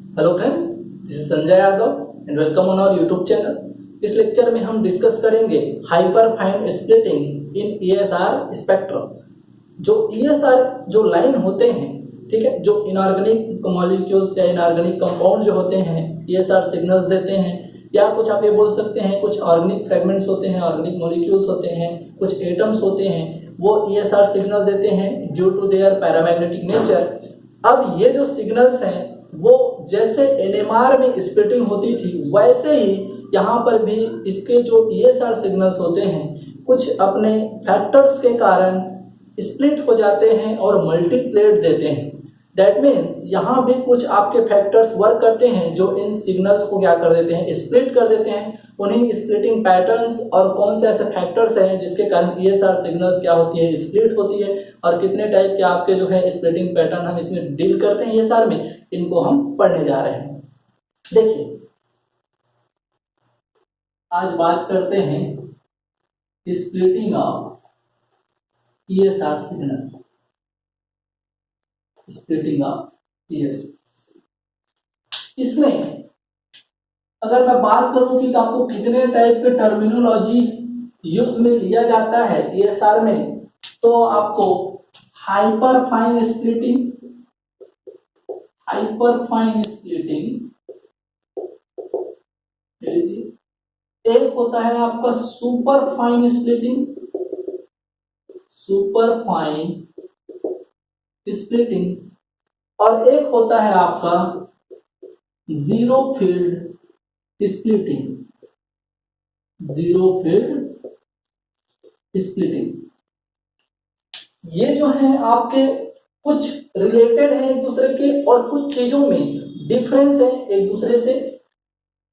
Hello friends, this is Sanjay Yadav and welcome on our YouTube channel. इस lecture में हम discuss करेंगे hyperfine splitting in ESR spectrum. जो ESR जो line होते हैं, ठीक है, जो इनऑर्गेनिक मॉलिक्यूल्स या इनऑर्गेनिक कंपाउंड जो होते हैं ईएसआर सिग्नल्स देते हैं, या कुछ आप ये बोल सकते हैं कुछ ऑर्गेनिक फ्रेगमेंट्स होते हैं, ऑर्गेनिक मॉलिक्यूल्स होते हैं, कुछ एटम्स होते हैं, वो ईएसआर सिग्नल देते हैं due to their paramagnetic nature. अब ये जो सिग्नल्स हैं वो जैसे एनएमआर में स्प्लिटिंग होती थी वैसे ही यहाँ पर भी इसके जो ईएसआर सिग्नल्स होते हैं कुछ अपने फैक्टर्स के कारण स्प्लिट हो जाते हैं और मल्टीप्लेट देते हैं। दैट मीन्स यहाँ भी कुछ आपके फैक्टर्स वर्क करते हैं जो इन सिग्नल्स को क्या कर देते हैं, स्प्लिट कर देते हैं। उन्हीं स्प्लिटिंग पैटर्न्स और कौन से ऐसे फैक्टर्स हैं जिसके कारण ईएसआर सिग्नल्स क्या होती है, स्प्लिट होती है, और कितने टाइप के आपके जो है स्प्लिटिंग पैटर्न हम इसमें डील करते हैं ईएसआर में, इनको हम पढ़ने जा रहे हैं। देखिए, आज बात करते हैं splitting of ESR signal. Splitting of ESR, इसमें अगर मैं बात करूं कि आपको कितने टाइप के टर्मिनोलॉजी यूज में लिया जाता है ईएसआर में, तो आपको हाइपर फाइन स्प्लिटिंग, एक होता है आपका सुपर फाइन स्प्लिटिंग, और एक होता है आपका जीरो फील्ड स्प्लिटिंग। ये जो है आपके कुछ रिलेटेड है एक दूसरे के और कुछ चीजों में डिफरेंस है एक दूसरे से।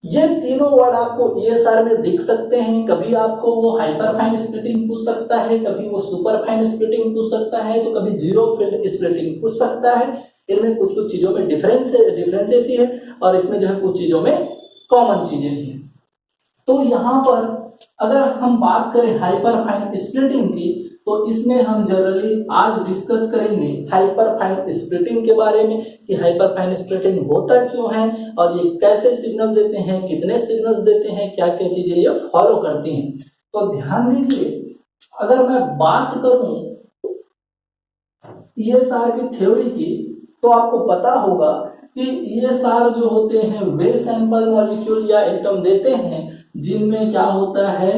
ये तीनों वर्ड आपको ईएसआर में दिख सकते हैं। कभी आपको वो हाइपर फाइन स्प्लिटिंग पूछ सकता है, कभी वो सुपर फाइन स्प्लिटिंग पूछ सकता है, तो कभी जीरो फील्ड स्प्लिटिंग पूछ सकता है। इनमें कुछ कुछ चीजों में डिफरेंसेस ही है और इसमें जो है कुछ चीजों में कॉमन चीजें भी हैं। तो यहाँ पर अगर हम बात करें हाइपर फाइन स्प्लिटिंग की, तो इसमें हम जनरली आज डिस्कस करेंगे हाइपर फाइन स्प्लिटिंग के बारे में कि हाइपर फाइन स्प्लिटिंग होता क्यों है और ये कैसे सिग्नल देते हैं, कितने सिग्नल्स देते हैं, क्या क्या चीजें ये फॉलो करती हैं। तो ध्यान दीजिए, अगर मैं बात करूं ईएसआर की थ्योरी की, तो आपको पता होगा कि ईएसआर जो होते हैं वे सैंपल मॉलिक्यूल या एटम देते हैं जिनमें क्या होता है,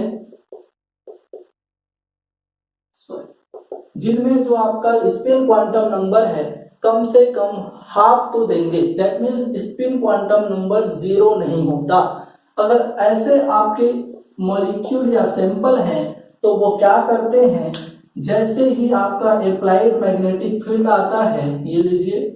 जिनमें जो आपका स्पिन क्वांटम नंबर है कम से कम हाफ तो देंगे। That means spin quantum number 0 नहीं होता। अगर ऐसे आपके मॉलिक्यूल या सैंपल हैं तो वो क्या करते हैं, जैसे ही आपका अप्लाइड मैग्नेटिक फील्ड आता है, ये लीजिए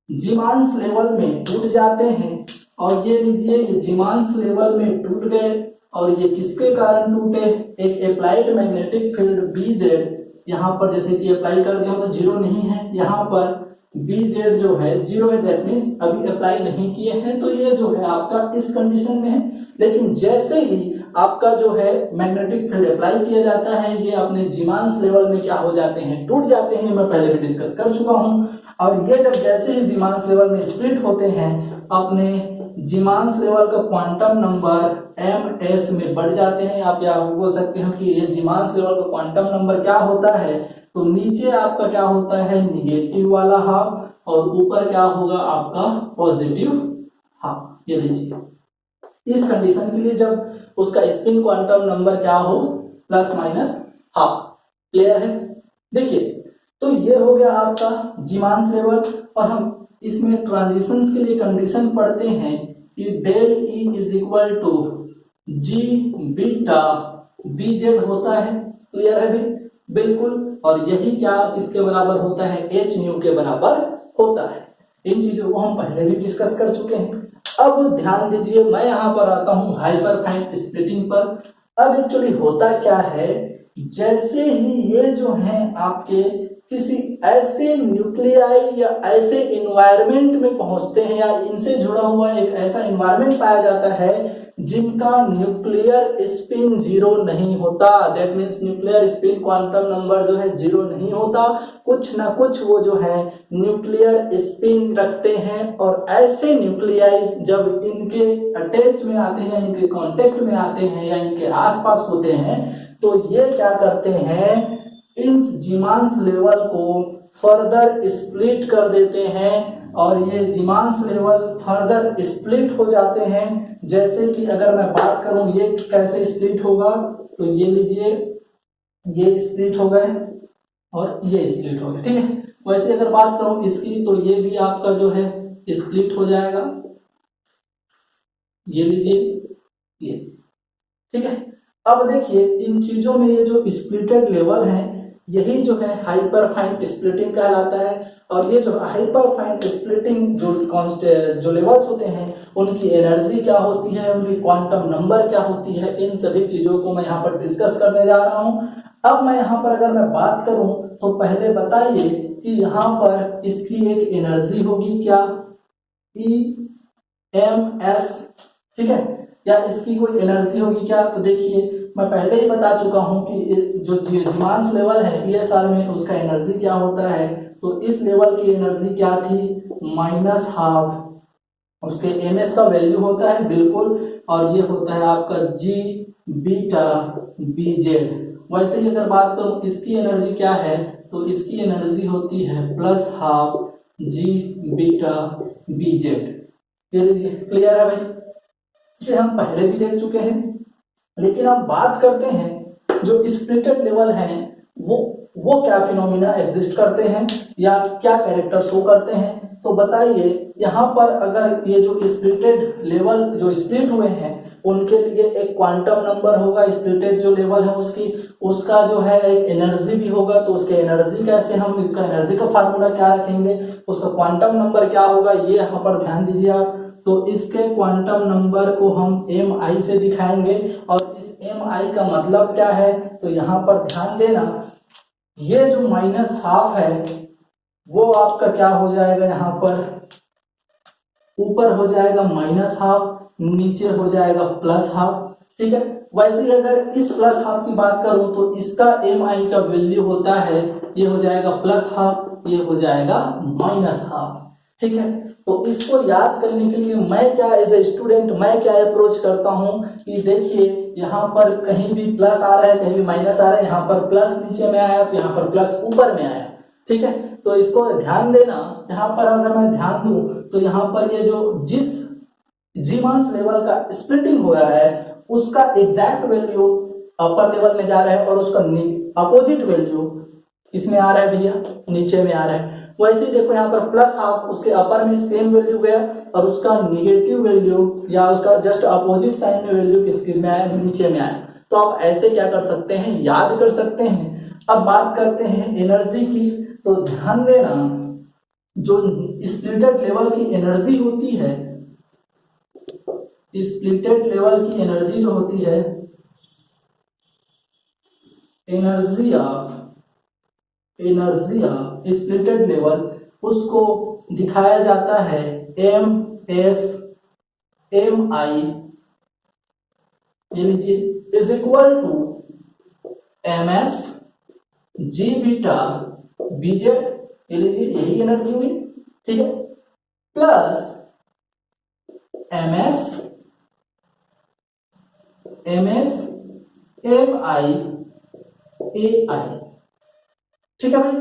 जीमांस लेवल में टूट जाते हैं, और ये लीजिए ये जीमांस लेवल में टूट गए, और ये किसके कारण टूटे, एक अप्लाइड मैग्नेटिक फील्ड बीजेड यहाँ पर जैसे कि अप्लाई कर दिया तो 0 नहीं है, यहाँ पर बीजेड जो है 0 है, दैट मीन्स अभी अप्लाई नहीं किए हैं, तो ये जो है आपका इस कंडीशन में है। लेकिन जैसे ही आपका जो है मैग्नेटिक फील्ड अप्लाई किया जाता है, ये अपने जीमांस लेवल में क्या हो जाते हैं, टूट जाते हैं। मैं पहले भी डिस्कस कर चुका हूं। और ये जब जैसे ही जीमांस लेवल में स्प्लिट होते हैं, अपने जीमांस लेवल का क्वांटम नंबर ms में बढ़ जाते हैं। आप या बोल सकते हैं कि ये जीमांस लेवल का क्वांटम नंबर क्या होता है, तो नीचे आपका क्या होता है निगेटिव वाला हाफ, और ऊपर क्या होगा आपका पॉजिटिव हाफ। ये लीजिए इस कंडीशन के लिए जब उसका स्पिन क्वांटम नंबर क्या हो प्लस माइनस हाफ। क्लियर है? देखिए, तो ये हो गया आपका जीमांस लेवल, और हम इसमें ट्रांजिशंस के लिए कंडीशन पढ़ते हैं कि del E is equal to g beta BZ होता है। क्लियर है भी? बिल्कुल। और यही क्या इसके बराबर होता है, एच न्यू के बराबर होता है। इन चीजों को हम पहले भी डिस्कस कर चुके हैं। अब ध्यान दीजिए, मैं यहाँ पर आता हूँ हाइपर फाइन स्प्लिटिंग पर। अब एक्चुअली होता क्या है, जैसे ही ये जो है आपके किसी ऐसे न्यूक्लियाई या ऐसे इन्वायरमेंट में पहुंचते हैं या इनसे जुड़ा हुआ एक ऐसा इन्वायरमेंट पाया जाता है जिनका न्यूक्लियर स्पिन जीरो नहीं होता। That means nuclear spin quantum number जो है जीरो नहीं होता, कुछ ना कुछ वो जो है न्यूक्लियर स्पिन रखते हैं। और ऐसे न्यूक्लियाई जब इनके अटैच में आते हैं, इनके कांटेक्ट में आते हैं या इनके आसपास होते हैं, तो ये क्या करते हैं, इन जीमांस लेवल को फर्दर स्प्लिट कर देते हैं। और ये जीमांस लेवल फर्दर स्प्लिट हो जाते हैं। जैसे कि अगर मैं बात करूं ये कैसे स्प्लिट होगा, तो ये लीजिए, ये स्प्लिट हो गए और ये स्प्लिट हो गए, ठीक है। वैसे अगर बात करूं इसकी, तो ये भी आपका जो है स्प्लिट हो जाएगा, ये लीजिए ये, ठीक है। अब देखिए इन चीजों में ये जो स्प्लिटेड लेवल है, यही जो है हाइपरफाइन स्प्लिटिंग कहलाता है। और ये जो हाइपरफाइन स्प्लिटिंग जो लेवल्स होते हैं, उनकी एनर्जी क्या होती है, उनकी क्वांटम नंबर क्या होती है, इन सभी चीजों को मैं यहाँ पर डिस्कस करने जा रहा हूँ। अब मैं यहाँ पर अगर मैं बात करूँ, तो पहले बताइए कि यहाँ पर इसकी एक एनर्जी होगी क्या, EMS, ठीक है, या इसकी कोई एनर्जी होगी क्या। तो देखिए मैं पहले ही बता चुका हूं कि जो जीमांस लेवल है ESR में, उसका एनर्जी क्या होता है। तो इस लेवल की एनर्जी क्या थी, -12, उसके MS का वैल्यू होता है बिल्कुल, और ये होता है आपका G बीटा BZ। वैसे ही अगर बात करूं इसकी एनर्जी क्या है, तो इसकी एनर्जी होती है +12 G बीटा BZ। ये लीजिए, क्लियर है भाई, इसे हम पहले भी देख चुके हैं। लेकिन अब बात करते हैं जो स्प्लिटेड लेवल हैं, वो क्या फिनोमिना एग्जिस्ट करते हैं या क्या कैरेक्टर शो करते हैं। तो बताइए यहाँ पर अगर ये जो स्प्लिटेड लेवल जो स्प्लिट हुए हैं, उनके लिए एक क्वांटम नंबर होगा, स्प्लिटेड जो लेवल है उसका जो है एक एनर्जी भी होगा। तो उसके एनर्जी कैसे, हम इसका एनर्जी का फार्मूला क्या रखेंगे, उसका क्वांटम नंबर क्या होगा, ये यहाँ पर ध्यान दीजिए आप। तो इसके क्वांटम नंबर को हम mi से दिखाएंगे। और इस mi का मतलब क्या है, तो यहाँ पर ध्यान देना, ये जो -12 है वो आपका क्या हो जाएगा, यहाँ पर ऊपर हो जाएगा -12, नीचे हो जाएगा +12, ठीक है। वैसे ही अगर इस +12 की बात करूं, तो इसका mi का वैल्यू होता है, ये हो जाएगा +12, ये हो जाएगा -12, ठीक है। तो इसको याद करने के लिए मैं क्या एज ए स्टूडेंट मैं क्या अप्रोच करता हूं कि देखिए यहाँ पर कहीं भी प्लस आ रहा है, कहीं भी माइनस आ रहा है, यहाँ पर प्लस नीचे में आया तो यहाँ पर प्लस ऊपर में आया, ठीक है। तो इसको ध्यान देना। यहाँ पर अगर मैं ध्यान दूं, तो यहाँ पर ये जो जिस जीमांस लेवल का स्प्लिटिंग हो रहा है, उसका एग्जैक्ट वैल्यू अपर लेवल में जा रहा है और उसका अपोजिट वैल्यू इसमें आ रहा है भैया, नीचे में आ रहा है। वैसे ही देखो यहाँ पर +12 उसके अपर में सेम वैल्यू गया और उसका निगेटिव वैल्यू या उसका जस्ट अपोजिट साइन में वैल्यू किस में आया, नीचे में आया। तो आप ऐसे क्या कर सकते हैं, याद कर सकते हैं। अब बात करते हैं एनर्जी की। तो ध्यान देना, जो स्प्लिटेड लेवल की एनर्जी होती है, स्प्लिटेड लेवल की एनर्जी जो होती है, एनर्जी ऑफ स्प्लिटेड लेवल, उसको दिखाया जाता है MSMI, ये लीजिए, is equal to MS G beta BZ, ये लीजिए, यही एनर्जी हुई, ठीक है, प्लस MS MI AI, ठीक है भाई।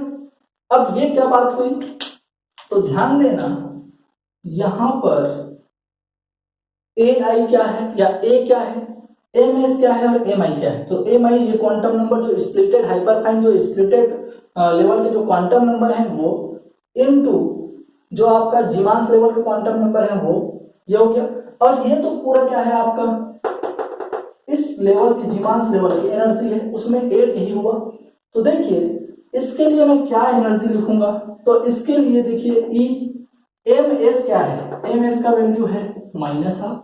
अब ये क्या बात हुई, तो ध्यान देना, यहां पर AI क्या है या A क्या है, MS क्या है और MI क्या है। तो MI ये क्वांटम नंबर जो स्प्लिटेड हाइपरफाइन जो स्प्लिटेड लेवल के जो क्वांटम नंबर है वो, इनटू जो आपका जीमांस लेवल के क्वांटम नंबर है वो, ये हो गया। और ये तो पूरा क्या है आपका, इस लेवल की जीमांस लेवल की एनर्जी है, उसमें 8 यही हुआ। तो देखिए इसके लिए मैं क्या एनर्जी लिखूंगा, तो इसके लिए देखिए MS क्या है, MS का वैल्यू है -12,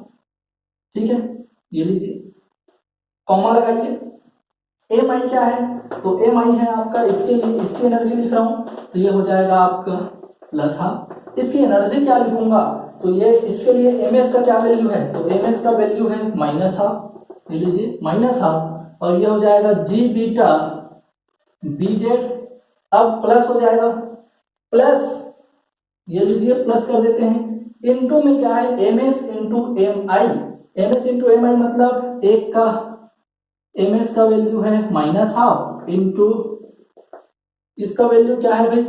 ठीक है, ये लीजिए, कॉमा लगाइए। एम आई क्या है, तो एम आई है आपका, इसके लिए इसकी एनर्जी लिख रहा हूं, तो ये हो जाएगा आपका प्लस हाफ। इसकी एनर्जी क्या लिखूंगा, तो ये इसके लिए एम एस का क्या वैल्यू है, तो एम एस का वैल्यू है माइनस हाफ, ले लीजिए माइनस हाफ, और ये हो जाएगा जी बीटा बी जेड। अब प्लस हो जाएगा, प्लस ये लीजिए प्लस कर देते हैं, इनटू में क्या है एम एस इंटू एम आई, एम एस इंटू एम आई मतलब एक का एम एस का वैल्यू है माइनस हाफ इंटू इसका वैल्यू क्या है भाई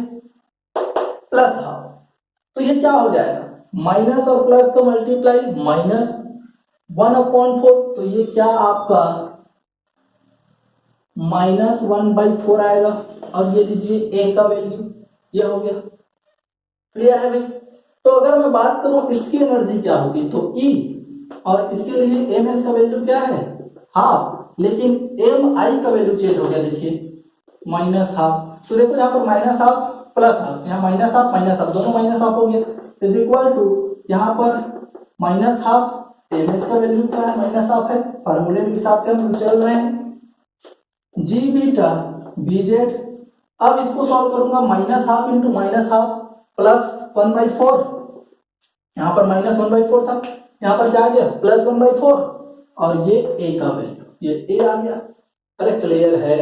प्लस हाफ। तो ये क्या हो जाएगा, माइनस और प्लस का मल्टीप्लाई माइनस 1/4, तो ये क्या आपका -1/4 आएगा। और ये लीजिए ए का वैल्यू ये हो गया, क्लियर है भाई। तो अगर मैं बात करूं इसकी एनर्जी क्या होगी, तो ई, और इसके लिए एम एस का वैल्यू क्या है हाफ, लेकिन एम आई का वैल्यू चेंज हो गया, देखिए माइनस हाफ। तो देखो यहाँ पर माइनस हाफ प्लस हाफ, यहाँ माइनस हाफ दोनों माइनस हाफ हो गया, इज इक्वल टू यहाँ पर माइनस हाफ, एम एस का वैल्यू क्या है माइनस हाफ है, फार्मूले के हिसाब से हम चल रहे हैं, जी बीटा बी जेड। अब इसको सॉल्व करूंगा, minus half into minus half plus 1/4, यहाँ पर -1/4 था, यहाँ पर क्या आ गया +1/4, और ये ए का वैल्यू ये ए आ गया। अरे क्लियर है,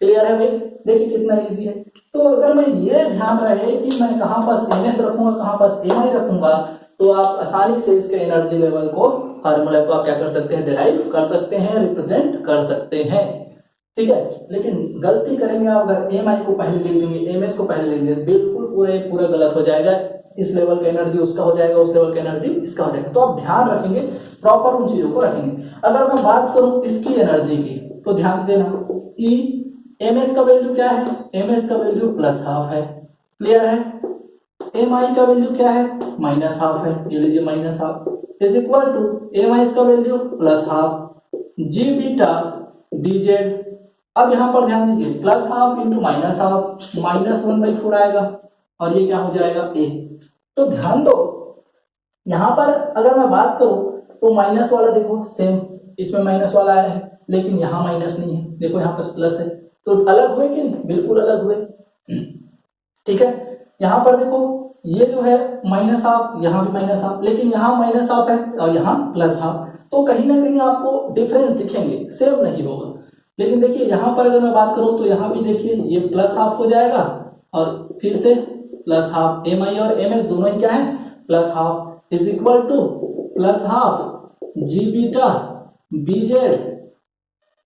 क्लियर है भाई, देखिए कितना इजी है। तो अगर मैं ये ध्यान रहे कि मैं कहाँ पास एम एस रखूंगा कहाँ पास एम आई रखूंगा, तो आप आसानी से इसके एनर्जी लेवल को फार्मूला को आप क्या कर सकते हैं डिराइव कर सकते हैं, रिप्रेजेंट कर सकते हैं, ठीक है। लेकिन गलती करेंगे आप, अगर एम आई को पहले लिख देंगे एम एस को पहले लिख देंगे, बिल्कुल पूरा गलत हो जाएगा। इस लेवल का एनर्जी उसका हो जाएगा, उस लेवल का एनर्जी इसका हो जाएगा। तो आप ध्यान रखेंगे, प्रॉपर उन चीजों को रखेंगे। अगर मैं बात करूं इसकी एनर्जी की, तो ध्यान देना ई एम एस का वैल्यू क्या है, एम एस का वैल्यू प्लस हाफ है, क्लियर है। एम आई का वैल्यू क्या है माइनस हाफ है, ये लीजिए minus half is equal to M I का वैल्यू प्लस हाफ जी बीटा डी जेड। अब यहां पर ध्यान दीजिए plus half into minus half, -1/4 आएगा, और ये क्या हो जाएगा ए। तो ध्यान दो यहां पर अगर मैं बात करूं तो माइनस वाला देखो सेम, इसमें माइनस वाला आया है, लेकिन यहाँ माइनस नहीं है, देखो यहाँ पर प्लस है, तो अलग हुए कि नहीं, बिल्कुल अलग हुए, ठीक है। यहाँ पर देखो ये जो है माइनस हाफ, यहाँ भी माइनस हाफ, लेकिन यहाँ माइनस हाफ है और यहाँ प्लस हाफ, तो कहीं ना कहीं आपको डिफरेंस दिखेंगे, सेम नहीं होगा। लेकिन देखिए यहाँ पर अगर मैं बात करूँ तो यहाँ भी देखिए ये प्लस हाफ हो जाएगा, और फिर से प्लस हाफ, एम आई और एम एस दोनों ही क्या है plus half, is equal to plus half ji beta B Z,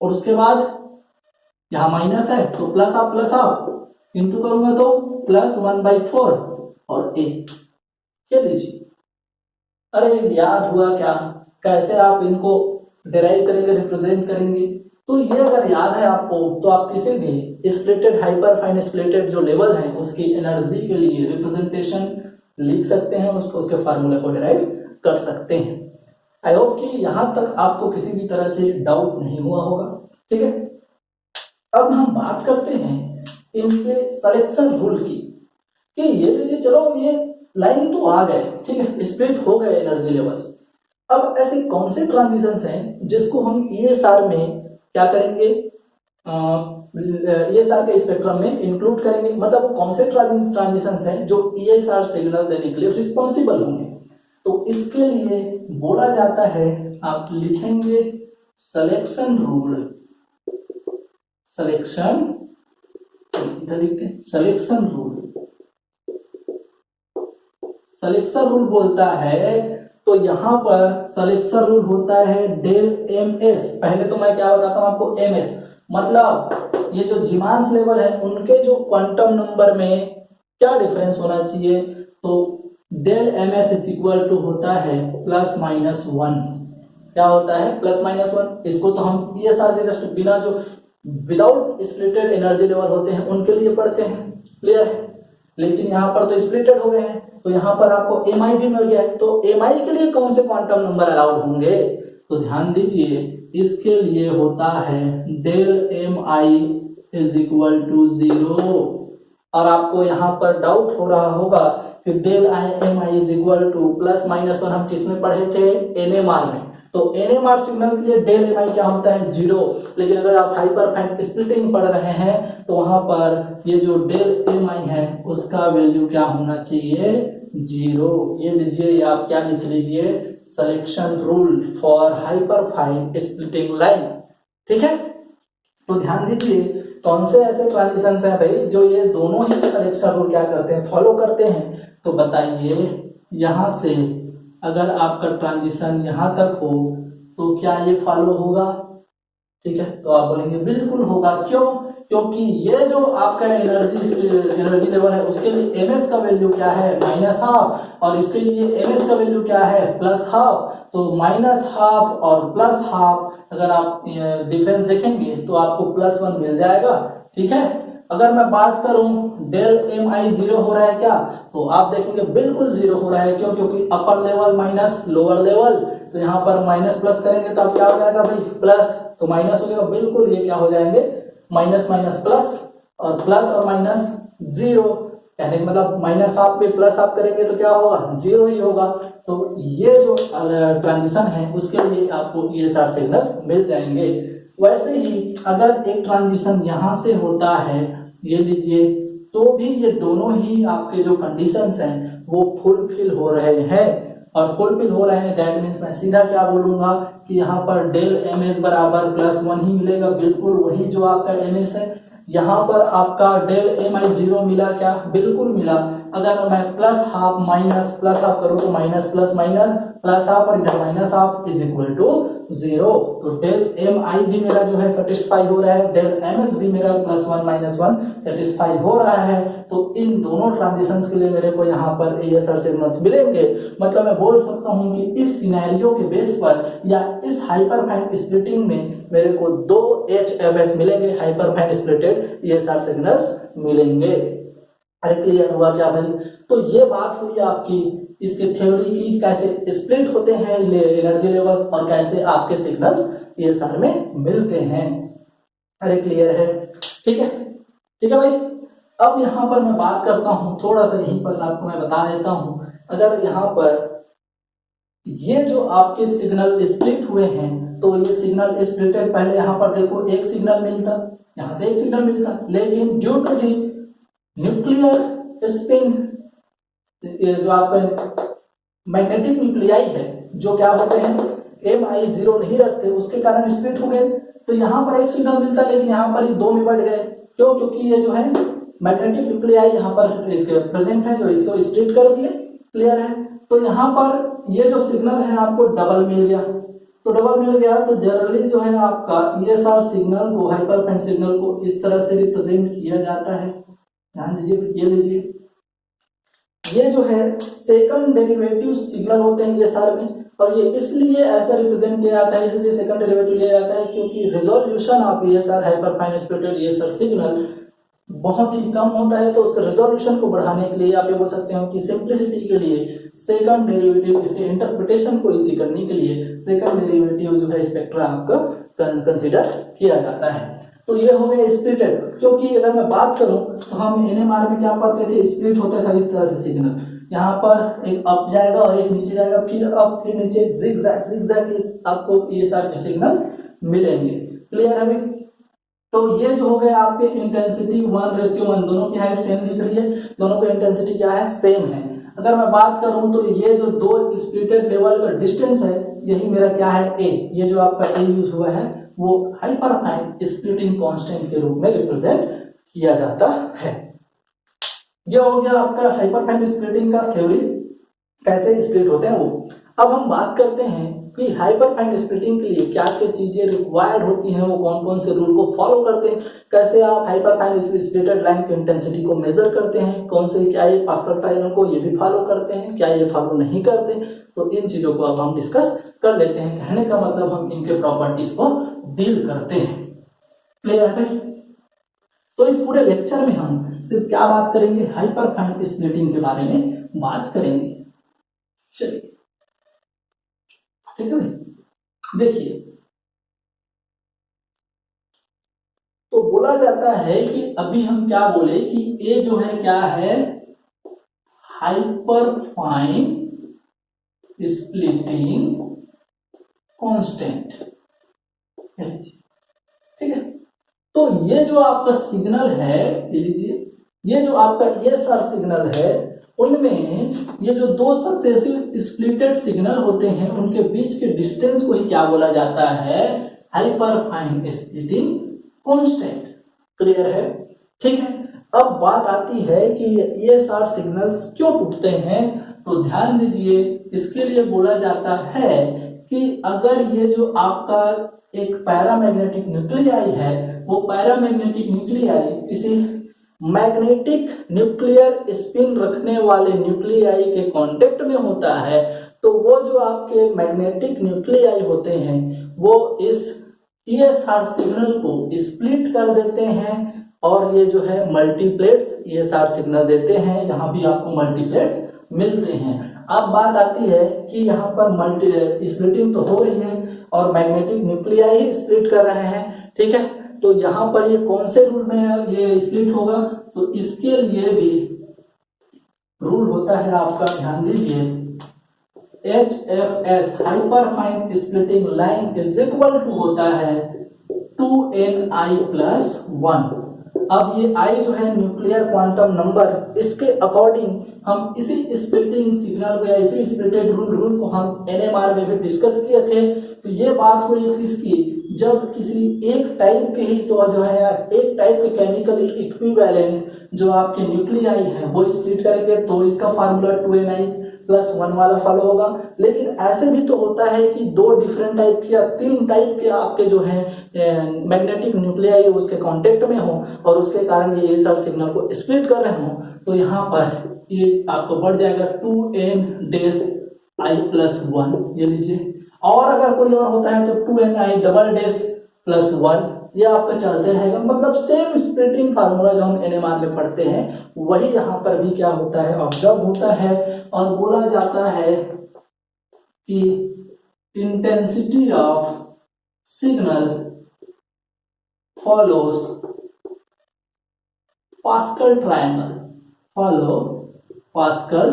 और उसके बाद यहाँ माइनस है तो प्लस हाफ इंटू करूंगा तो +1/4 और ए, क्या लीजिए। अरे याद हुआ क्या, कैसे आप इनको डिराइव करेंगे, रिप्रेजेंट करेंगे। तो ये अगर याद है आपको, तो आप किसी भी स्प्लिटेड हाइपर फाइन स्प्लिटेड जो लेवल है उसकी एनर्जी के लिए रिप्रेजेंटेशन लिख सकते हैं, उसको उसके फार्मूले को डिराइव कर सकते हैं। आई होप कि यहां तक आपको किसी भी तरह से डाउट नहीं हुआ होगा, ठीक है। अब हम बात करते हैं इनके सिलेक्शन रूल की, कि ये लीजिए चलो ये लाइन तो आ गए, ठीक है, स्प्लिट हो गए एनर्जी लेवल्स। अब ऐसे कौन से ट्रांजिशंस हैं जिसको हम ESR में क्या करेंगे, ESR के स्पेक्ट्रम में इंक्लूड करेंगे, मतलब कौन से ट्रांजिशंस हैं जो ESR सिग्नल देने के लिए रिस्पॉन्सिबल होंगे। तो इसके लिए बोला जाता है, आप लिखेंगे सिलेक्शन रूल, सिलेक्शन इधर लिखते हैं सिलेक्शन रूल। सिलेक्शन रूल बोलता है, तो यहां पर सिलेक्शन रूल होता है डेल एम एस। पहले तो मैं क्या बताता हूं आपको, एम एस मतलब ये जो जीमांस लेवल है उनके जो क्वांटम नंबर में क्या डिफरेंस होना चाहिए, तो del M S is equal to होता है +-1। क्या होता है +-1। इसको तो हम ESR के जस्ट बिना जो विदाउट स्प्लिटेड एनर्जी लेवल होते हैं उनके लिए पढ़ते हैं, क्लियर है। लेकिन यहाँ पर तो स्प्लिटेड हो गए हैं, तो यहाँ पर आपको एम आई भी मिल गया है। तो एम आई के लिए कौन से क्वांटम नंबर अलाउड होंगे, तो ध्यान दीजिए इसके लिए होता है del M I is equal to 0। और आपको यहाँ पर डाउट हो रहा होगा कि del M I is equal to +-1 हम किसमें पढ़े थे, NMR में। तो एनएमआर सिग्नल के लिए डेल एम आई क्या होता है 0, लेकिन अगर आप हाइपर फाइन स्प्लिटिंग पढ़ रहे हैं तो वहां पर ये जो डेल एम आई है उसका वैल्यू क्या होना चाहिए 0। ये लीजिए, ये आप क्या लिख लीजिए, selection rule for hyper fine splitting line. ठीक है, तो ध्यान दीजिए कौन से ऐसे ट्रांजिशन हैं भाई जो ये दोनों ही सिलेक्शन रूल क्या करते हैं, फॉलो करते हैं। तो बताइए, यहां से अगर आपका ट्रांजिशन यहां तक हो तो क्या ये फॉलो होगा? ठीक है, तो आप बोलेंगे बिल्कुल होगा। क्यों? क्योंकि ये जो आपका एनर्जी लेवल है उसके लिए एमएस का वैल्यू क्या है -12 और इसके लिए एमएस का वैल्यू क्या है +12। तो -12 और +12 अगर आप डिफरेंस देखेंगे तो आपको +1 मिल जाएगा। ठीक है, अगर मैं बात करूं डेल एम आई 0 हो रहा है क्या, तो आप देखेंगे बिल्कुल 0 हो रहा है। क्यों? क्योंकि upper level minus lower level, तो यहाँ पर माइनस प्लस करेंगे तो अब क्या हो जाएगा भाई प्लस, तो माइनस हो जाएगा, बिल्कुल ये क्या हो जाएंगे माइनस माइनस प्लस, और प्लस और माइनस 0, कहने का मतलब -12 पे +12 करेंगे तो क्या होगा 0 ही होगा। तो ये जो ट्रांजिशन है उसके लिए आपको ये सारे सिग्नल मिल जाएंगे। वैसे ही अगर एक ट्रांजिशन यहाँ से होता है, ये लीजिए, तो भी ये दोनों ही आपके जो कंडीशंस हैं वो फुलफिल हो रहे हैं, और फुलफिल हो रहे हैं दैट मीन्स मैं सीधा क्या बोलूंगा कि यहाँ पर डेल एम एस बराबर +1 ही मिलेगा, बिल्कुल वही जो आपका एम एस है। यहाँ पर आपका डेल एम आई 0 मिला क्या, बिल्कुल मिला। अगर मैं +12 माइनस +12 करूँ तो माइनस प्लस माइनस +12 और इधर -12 इज इक्वल टू 0। तो डेल एम आई भी मेरा जो है सेटिस्फाई हो रहा है, डेल एम एस भी मेरा +1 -1 सेटिस्फाई हो रहा है। तो इन दोनों ट्रांजिशंस के लिए मेरे को यहाँ पर एएसआर सिग्नल्स मिलेंगे। मतलब मैं बोल सकता हूँ कि इस सिनेरियो के बेस पर या इस हाइपर फाइन स्प्लिटिंग में मेरे को 2 HFS मिलेंगे, hyper fine splitted ASR signals मिलेंगे। अरे क्लियर हुआ क्या भाई? तो ये बात हुई आपकी इसके थ्योरी की, कैसे स्प्लिट होते हैं एनर्जी लेवल्स और कैसे आपके सिग्नल्स एएसआर में मिलते हैं। अरे क्लियर है? ठीक है, ठीक है भाई। अब यहाँ पर मैं बात करता हूँ थोड़ा सा, यहीं पर आपको मैं बता देता हूँ, अगर यहाँ पर ये जो आपके सिग्नल स्प्लिट हुए हैं तो ये सिग्नल स्प्लिटेड, पहले यहाँ पर देखो एक सिग्नल मिलता, यहाँ से एक सिग्नल मिलता, लेकिन due to the nuclear spin, जो आपका मैग्नेटिक न्यूक्लियाई है जो क्या होते हैं MI0 नहीं रखते, उसके कारण स्प्लिट हो गए। तो यहाँ पर एक सिग्नल मिलता, लेकिन यहाँ पर ये 2 में बढ़ गए। क्यों? क्योंकि ये जो है मैग्नेटिक न्यूक्लियाई यहाँ पर इसके प्रेजेंट है जो इसको स्प्लिट कर दिए। क्लियर है? तो यहाँ पर ये जो सिग्नल है आपको डबल मिल गया, तो डबल मिल गया तो जनरली जो है आपका ये सारे सिग्नल को, हाइपर फाइन सिग्नल को इस तरह से रिप्रेजेंट किया जाता है। ध्यान दीजिए, ये लीजिए, ये जो है सेकंड डेरिवेटिव सिग्नल होते हैं ये सारे में, और ये इसलिए ऐसा रिप्रेजेंट किया जाता है, इसलिए सेकंड डेरिवेटिव लिया जाता है क्योंकि रिजोल्यूशन ऑफ ये सारे हाइपर फाइन स्प्लिटेड ये सारे सिग्नल बहुत ही कम होता है। तो उसके रिजोल्यूशन को बढ़ाने के लिए आप ये बोल सकते हो कि सिंप्लिसिटी के लिए सेकंड डेरिवेटिव, इसके इंटरप्रिटेशन को इजी करने के लिए सेकंड डेरिवेटिव जो है स्पेक्ट्रा आपका कंसीडर किया जाता है। तो ये हो गया स्प्लिटेड। क्योंकि अगर मैं बात करूं तो हम एनएमआर में क्या पढ़ते थे, स्प्लिट होता था इस तरह से सिग्नल, यहाँ पर एक अप जाएगा और एक नीचे जाएगा, फिर अप फिर नीचे, जिगजैग जिगजैग इस आपको ये सारे सिग्नल्स मिलेंगे। क्लियर है भाई? तो ये जो हो गया आपके इंटेंसिटी 1:1, दोनों की हाइट सेम दिख रही है, दोनों का इंटेंसिटी क्या है सेम है। अगर मैं बात करूं तो ये जो 2 स्प्लिटेड लेवल का डिस्टेंस है यही मेरा क्या है ए, ये जो आपका ए यूज हुआ है वो हाइपर फाइन स्प्लिटिंग कांस्टेंट के रूप में रिप्रेजेंट किया जाता है। ये हो गया आपका हाइपर फाइन स्प्लिटिंग का थ्योरी, कैसे स्प्लिट होते हैं वो। अब हम बात करते हैं कि हाइपर फाइन स्प्लिटिंग के लिए क्या क्या चीजें रिक्वायर्ड होती हैं, वो कौन कौन से रूल को फॉलो करते हैं, कैसे आप हाइपर फाइन स्प्लिटेड लाइन की इंटेंसिटी को मेजर करते हैं, कौन से क्या ये पास्कल ट्रायंगल को ये भी फॉलो करते हैं, क्या ये फॉलो नहीं करते। तो इन चीजों को अब हम डिस्कस कर लेते हैं। कहने का मतलब हम इनके प्रॉपर्टीज को डील करते हैं। क्लियर है? तो इस पूरे लेक्चर में हम सिर्फ क्या बात करेंगे, हाइपर फाइन स्प्लिटिंग के बारे में बात करेंगे। चलिए, ठीक है। देखिए, तो बोला जाता है कि अभी हम क्या बोले कि ए जो है क्या है हाइपर फाइन स्प्लिटिंग कांस्टेंट। ठीक है, तो ये जो आपका सिग्नल है, ये लीजिए, ये जो आपका ESR सिग्नल है, उनमें ये जो दो सक्सेसिव स्प्लिटेड सिग्नल होते हैं उनके बीच के डिस्टेंस को ही क्या बोला जाता है, हाइपरफाइन स्प्लिटिंग कांस्टेंट। क्लियर है? ठीक है, अब बात आती है कि ESR सिग्नल्स क्यों टूटते हैं, तो ध्यान दीजिए, इसके लिए बोला जाता है कि अगर ये जो आपका एक पैरामैग्नेटिक न्यूक्लियाई है, वो पैरामैग्नेटिक न्यूक्लियाई किसी मैग्नेटिक न्यूक्लियर स्पिन रखने वाले न्यूक्लियाई के कांटेक्ट में होता है, तो वो जो आपके मैग्नेटिक न्यूक्लियाई होते हैं वो इस ESR सिग्नल को स्प्लिट कर देते हैं और ये जो है मल्टीप्लेट्स ESR सिग्नल देते हैं। यहाँ भी आपको मल्टीप्लेट्स मिलते हैं। अब बात आती है कि यहाँ पर मल्टी स्प्लिटिंग तो हो रही है और मैग्नेटिक न्यूक्लियाई ही स्प्लिट कर रहे हैं। ठीक है, तो यहाँ पर ये कौन से रूल में ये स्प्लिट होगा, तो इसके लिए भी रूल होता है आपका, ध्यान दीजिए, HFS hyperfine splitting line is equal to होता है 2Ni+1। अब ये I जो है न्यूक्लियर क्वांटम नंबर, इसके अकॉर्डिंग हम इसी स्प्लिटिंग सिग्नल को या इसी स्प्लिटेड रूल को हम NMR में भी डिस्कस किए थे। तो ये बात हुई किसकी, जब किसी एक टाइप के ही तो जो है एक टाइप के केमिकल इक्विवेलेंट जो आपके न्यूक्लियाई है वो स्प्लिट करेंगे तो इसका फार्मूला 2Ni+1 वाला फॉलो होगा। लेकिन ऐसे भी तो होता है कि दो डिफरेंट टाइप के या तीन टाइप के आपके जो है मैग्नेटिक न्यूक्लियाई उसके कांटेक्ट में हो और उसके कारण ये सब सिग्नल को स्प्लिट कर रहे हो, तो यहाँ पर ये आपको बढ़ जाएगा 2Ni+1, ये लीजिए। और अगर कोई और होता है तो 2Ni+1, ये आपका चलते रहेगा। मतलब सेम स्प्लिटिंग फार्मूला जो हम NMR में पढ़ते हैं वही यहाँ पर भी क्या होता है, ऑब्जर्व होता है। और बोला जाता है कि intensity of signal follows pascal triangle, follow pascal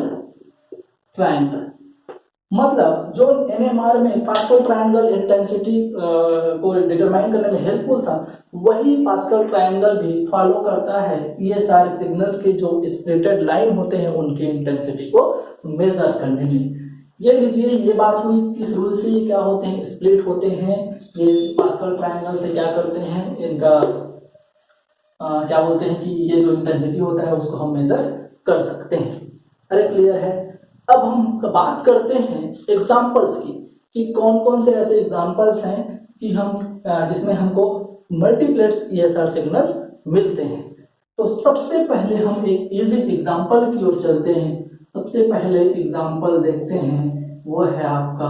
triangle. मतलब जो NMR में पास्कल ट्रायंगल इंटेंसिटी को डिटरमाइन करने में हेल्पफुल था, वही पास्कल ट्रायंगल भी फॉलो करता है ESR सिग्नल के जो स्प्लिटेड लाइन होते हैं उनके इंटेंसिटी को मेजर करने में। ये लीजिए, ये बात हुई किस रूल से, ये क्या होते हैं, स्प्लिट होते हैं। ये पास्कल ट्रायंगल से क्या करते हैं, इनका क्या बोलते हैं कि ये जो इंटेंसिटी होता है उसको हम मेजर कर सकते हैं। अरे क्लियर है? अब हम बात करते हैं एग्जाम्पल्स की कि कौन कौन से ऐसे एग्जाम्पल्स हैं कि हम जिसमें हमको मल्टीप्लेट्स ESR सिग्नल्स मिलते हैं। तो सबसे पहले हम एक इजी एग्जाम्पल की ओर चलते हैं। सबसे पहले एग्जाम्पल देखते हैं, वो है आपका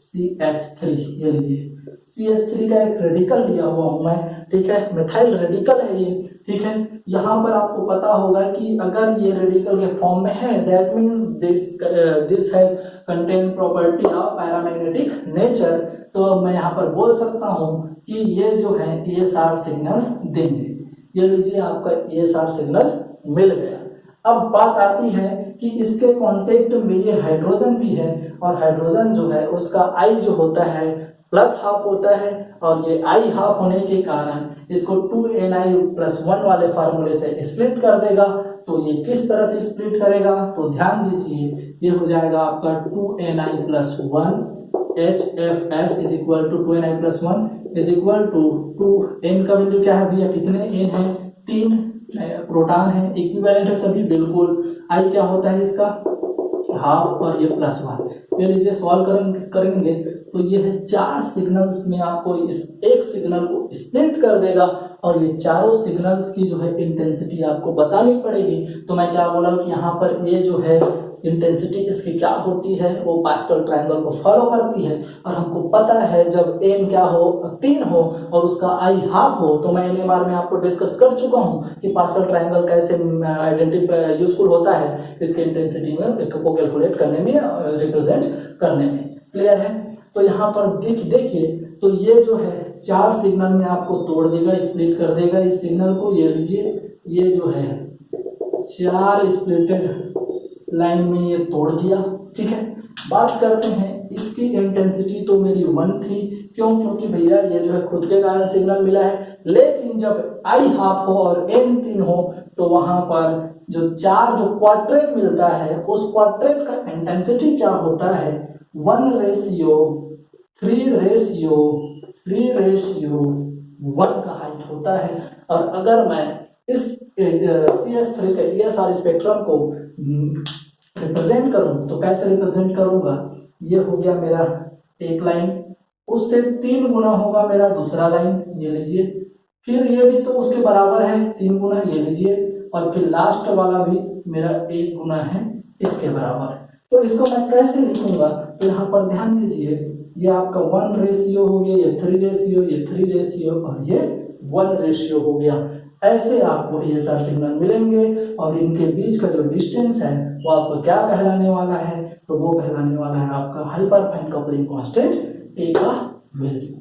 CH3। ये लीजिए, CH3 का एक रेडिकल लिया हुआ हूं मैं, ठीक है, मिथाइल रेडिकल है ये। ठीक है, यहाँ पर आपको पता होगा कि अगर ये रेडिकल के फॉर्म में है, that means this has contain property of paramagnetic nature. तो मैं यहाँ पर बोल सकता हूँ कि ये जो है ESR सिग्नल देंगे। ये लीजिए, आपका ESR सिग्नल मिल गया। अब बात आती है कि इसके कांटेक्ट में ये हाइड्रोजन भी है और हाइड्रोजन जो है उसका I जो होता है +½ होता है और ये I½ होने के कारण इसको 2Ni+1 वाले फार्मूले से स्प्लिट कर देगा। तो ये किस तरह से स्प्लिट करेगा, तो ध्यान दीजिए, ये हो जाएगा आपका 2Ni+1 HFS is equal to 2Ni+1 is equal to 2N का वैल्यू क्या है भैया, कितने N है, 3 प्रोटॉन है, इक्विवेलेंट है सभी बिल्कुल। I क्या होता है इसका, ½ और ये +1। ये लीजिए, सॉल्व करेंगे तो ये है 4 सिग्नल्स में आपको इस एक सिग्नल को स्प्लिट कर देगा और ये चारों सिग्नल्स की जो है इंटेंसिटी आपको बतानी पड़ेगी। तो मैं क्या बोला कि यहाँ पर ये जो है इंटेंसिटी इसकी क्या होती है, वो पास्कल ट्रायंगल को फॉलो करती है। और हमको पता है जब n क्या हो, 3 हो और उसका I½ हो, तो मैं NMR में आपको डिस्कस कर चुका हूँ कि पास्कल ट्रायंगल कैसे आइडेंटिफाई यूजफुल होता है इसके इंटेंसिटी में को कैलकुलेट करने में, रिप्रेजेंट करने में। क्लियर है? तो यहाँ पर देखिए, तो ये जो है 4 सिग्नल में आपको तोड़ देगा, स्प्लिट कर देगा इस सिग्नल को। ये लीजिए, ये जो है 4 स्प्लिटेड लाइन में ये तोड़ दिया। ठीक है, बात करते हैं इसकी इंटेंसिटी तो मेरी 1 थी, क्यों? क्योंकि भैया ये जो है खुद के कारण सिग्नल मिला है, लेकिन जब आई हाफ हो और एन 3 हो तो वहां पर जो क्वाड्रेट मिलता है उस क्वाड्रेट का इंटेंसिटी क्या होता है? 1:3:1 का हाइट होता है। और अगर मैं इस CS3 के ESR स्पेक्ट्रम को रिप्रेजेंट करूं तो कैसे रिप्रेजेंट करूंगा? ये हो गया मेरा एक लाइन, उससे 3 गुना होगा मेरा दूसरा लाइन, ये लीजिए, फिर ये भी तो उसके बराबर है 3 गुना, ये लीजिए, और फिर लास्ट वाला भी मेरा 1 गुना है इसके बराबर। तो इसको मैं कैसे लिखूंगा? तो यहाँ पर ध्यान दीजिए, ये आपका 1 रेशियो हो गया, ये 3 रेशियो, ये 3 रेशियो और ये 1 रेशियो हो गया। ऐसे आपको ESR सिग्नल मिलेंगे और इनके बीच का जो डिस्टेंस है वो आपको क्या कहलाने वाला है? तो वो कहलाने वाला है आपका hyper fine coupling constant A का वैल्यू।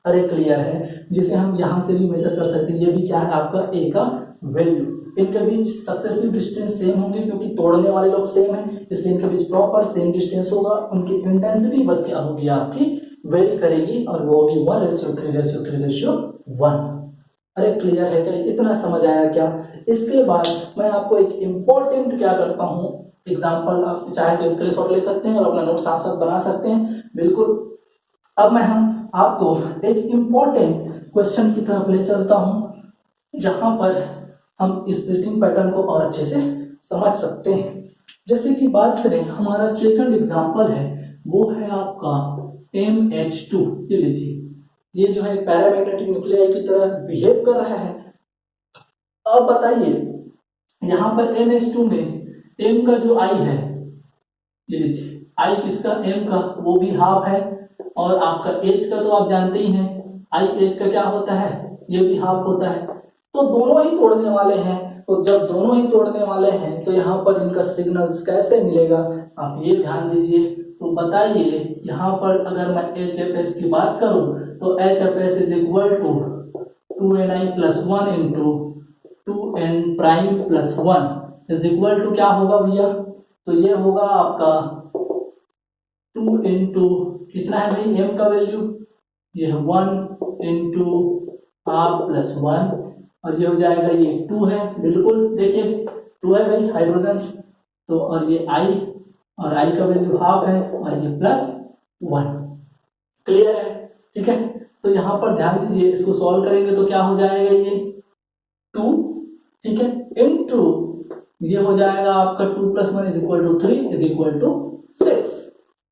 अरे क्लियर है, जिसे हम यहाँ से भी मेजर कर सकते हैं। ये भी क्या है आपका A का वैल्यू। इनके बीच सक्सेसिव डिस्टेंस सेम होंगे क्योंकि तोड़ने वाले लोग सेम हैं, इसलिए इनके बीच प्रॉपर सेम डिस्टेंस होगा। उनकी इंटेंसिटी बस क्या होगी आपकी वेरी करेगी और वो होगी 1:3:3:1। अरे क्लियर है क्या? इतना समझ आया क्या? इसके बाद मैं आपको एक इम्पोर्टेंट क्या करता हूँ एग्जाम्पल, आप चाहे तो स्क्रीनशॉट ले सकते हैं और अपना नोट साथ साथ बना सकते हैं, बिल्कुल। अब मैं आपको एक इम्पोर्टेंट क्वेश्चन की तरफ ले चलता हूँ जहां पर हम स्प्लिटिंग पैटर्न को और अच्छे से समझ सकते हैं। जैसे कि बात करें, हमारा सेकंड एग्जांपल है वो है आपका MH2। ये लीजिए, ये जो है पैरामैग्नेटिक न्यूक्लियाई की तरह बिहेव कर रहा है। अब बताइए, यहाँ पर NH2 में M का जो I है, ये लीजिए I किसका? M का, वो भी हाफ है, और आपका H का तो आप जानते ही हैं, IH का क्या होता है? ये भी हाफ होता है। तो दोनों ही तोड़ने वाले हैं, तो जब दोनों ही तोड़ने वाले हैं तो यहाँ पर इनका सिग्नल्स कैसे मिलेगा? आप ये ध्यान दीजिए। तो बताइए, यहाँ पर अगर मैं HFS की बात करूं तो HFS is equal to 2ni+1 into 2n prime plus 1 is equal to क्या होगा भैया? तो ये होगा आपका 2 इंटू कितना है भाई m का वैल्यू? ये है 1 इंटू हाफ प्लस 1, और ये हो जाएगा ये 2 है, बिल्कुल देखिए 2 है भाई हाइड्रोजन, तो और ये I, और I का वैल्यू हाफ है, और ये प्लस 1। क्लियर है? ठीक है, तो यहाँ पर ध्यान दीजिए, इसको सॉल्व करेंगे तो क्या हो जाएगा? ये 2, ठीक है, इनटू ये हो जाएगा आपका 2 + 1 = 3 = 6।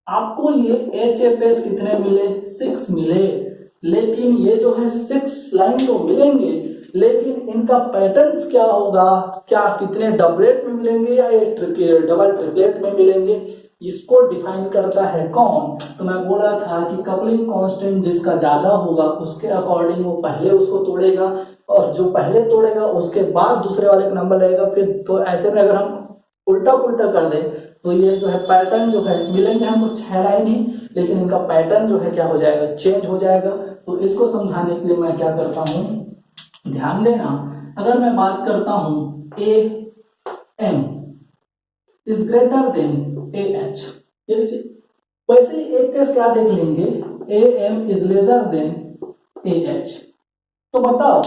आपको ये HFS कितने मिले? 6 मिले। लेकिन ये जो है 6 लाइन तो मिलेंगे, लेकिन इनका पैटर्न्स क्या होगा? क्या कितने डबलेट में मिलेंगे या ये डबल ट्रिपलेट में मिलेंगे? इसको डिफाइन करता है कौन? तो मैं बोल रहा था कि कपलिंग कांस्टेंट जिसका ज्यादा होगा उसके अकॉर्डिंग वो पहले उसको तोड़ेगा, और जो पहले तोड़ेगा उसके बाद दूसरे वाले का नंबर लगेगा। फिर तो ऐसे में अगर हम उल्टा पुल्टा कर दें तो ये जो है पैटर्न जो है मिलेंगे हमको 6 लाइन ही, लेकिन इनका पैटर्न जो है क्या हो जाएगा? चेंज हो जाएगा। तो इसको समझाने के लिए मैं क्या करता हूँ, ध्यान देना, अगर मैं बात करता हूँ AM is greater than AH, ये लीजिए, वैसे ही एक केस क्या देख लेंगे, AM is lesser than AH। तो बताओ,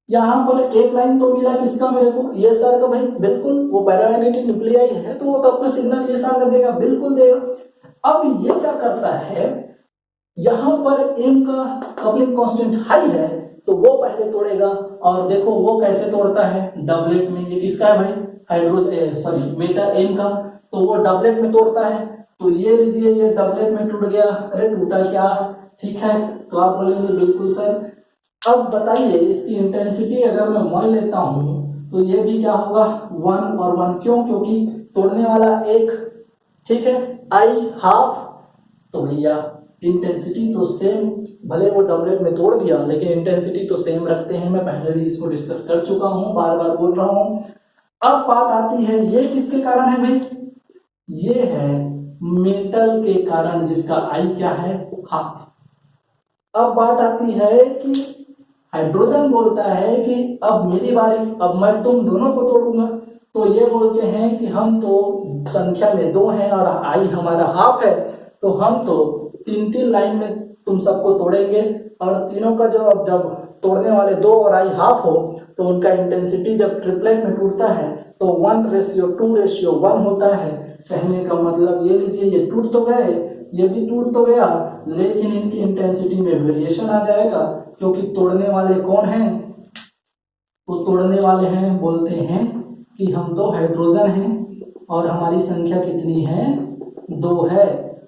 यहाँ पर एक लाइन तो मिला किसका मेरे को? ESR का भाई, बिल्कुल, वो पैरामैग्नेटिक न्यूक्लियाई है तो वो तो अपना सिग्नल ESR का देगा, बिल्कुल देगा। अब ये क्या करता है, यहाँ पर M का कपलिंग कांस्टेंट हाई है तो वो पहले तोड़ेगा, और देखो वो कैसे तोड़ता है? डबलेट में। ये किसका है भाई? हाइड्रोजन मेटा M का, तो वो डबलेट में तोड़ता है। तो ये लीजिए, ये डबलेट में टूट गया। अरे टूटा क्या? ठीक है, तो आप बोलेंगे बिल्कुल सर। अब बताइए, इसकी इंटेंसिटी अगर मैं 1 लेता हूं तो ये भी क्या होगा? 1 और 1, क्यों? क्योंकि तोड़ने वाला एक, ठीक है, I हाफ, तो भैया इंटेंसिटी तो सेम, भले वो डबलेट में तोड़ दिया लेकिन इंटेंसिटी तो सेम रखते हैं। मैं पहले भी इसको डिस्कस कर चुका हूं, बार बार बोल रहा हूं। अब बात आती है, ये किसके कारण है भाई? ये है मेटल के कारण, जिसका I क्या है? हाफ। अब बात आती है कि हाइड्रोजन बोलता है कि अब मेरी बारी, अब मैं तुम दोनों को तोड़ूंगा। तो ये बोलते हैं कि हम तो संख्या में 2 हैं और I हमारा हाफ है, तो हम तो 3-3 लाइन में तुम सबको तोड़ेंगे, और तीनों का जब तोड़ने वाले 2 और आई हाफ हो तो उनका इंटेंसिटी जब ट्रिपलेट में टूटता है तो 1:2:1 होता है। कहने का मतलब ये लीजिए, ये टूट तो गए, ये भी टूट तो गया, लेकिन इनकी इंटेंसिटी में वेरिएशन आ जाएगा, क्योंकि तोड़ने वाले कौन हैं? तो तोड़ने वाले हैं, बोलते हैं कि हम 2 हाइड्रोजन हैं और हमारी संख्या कितनी है? 2 है।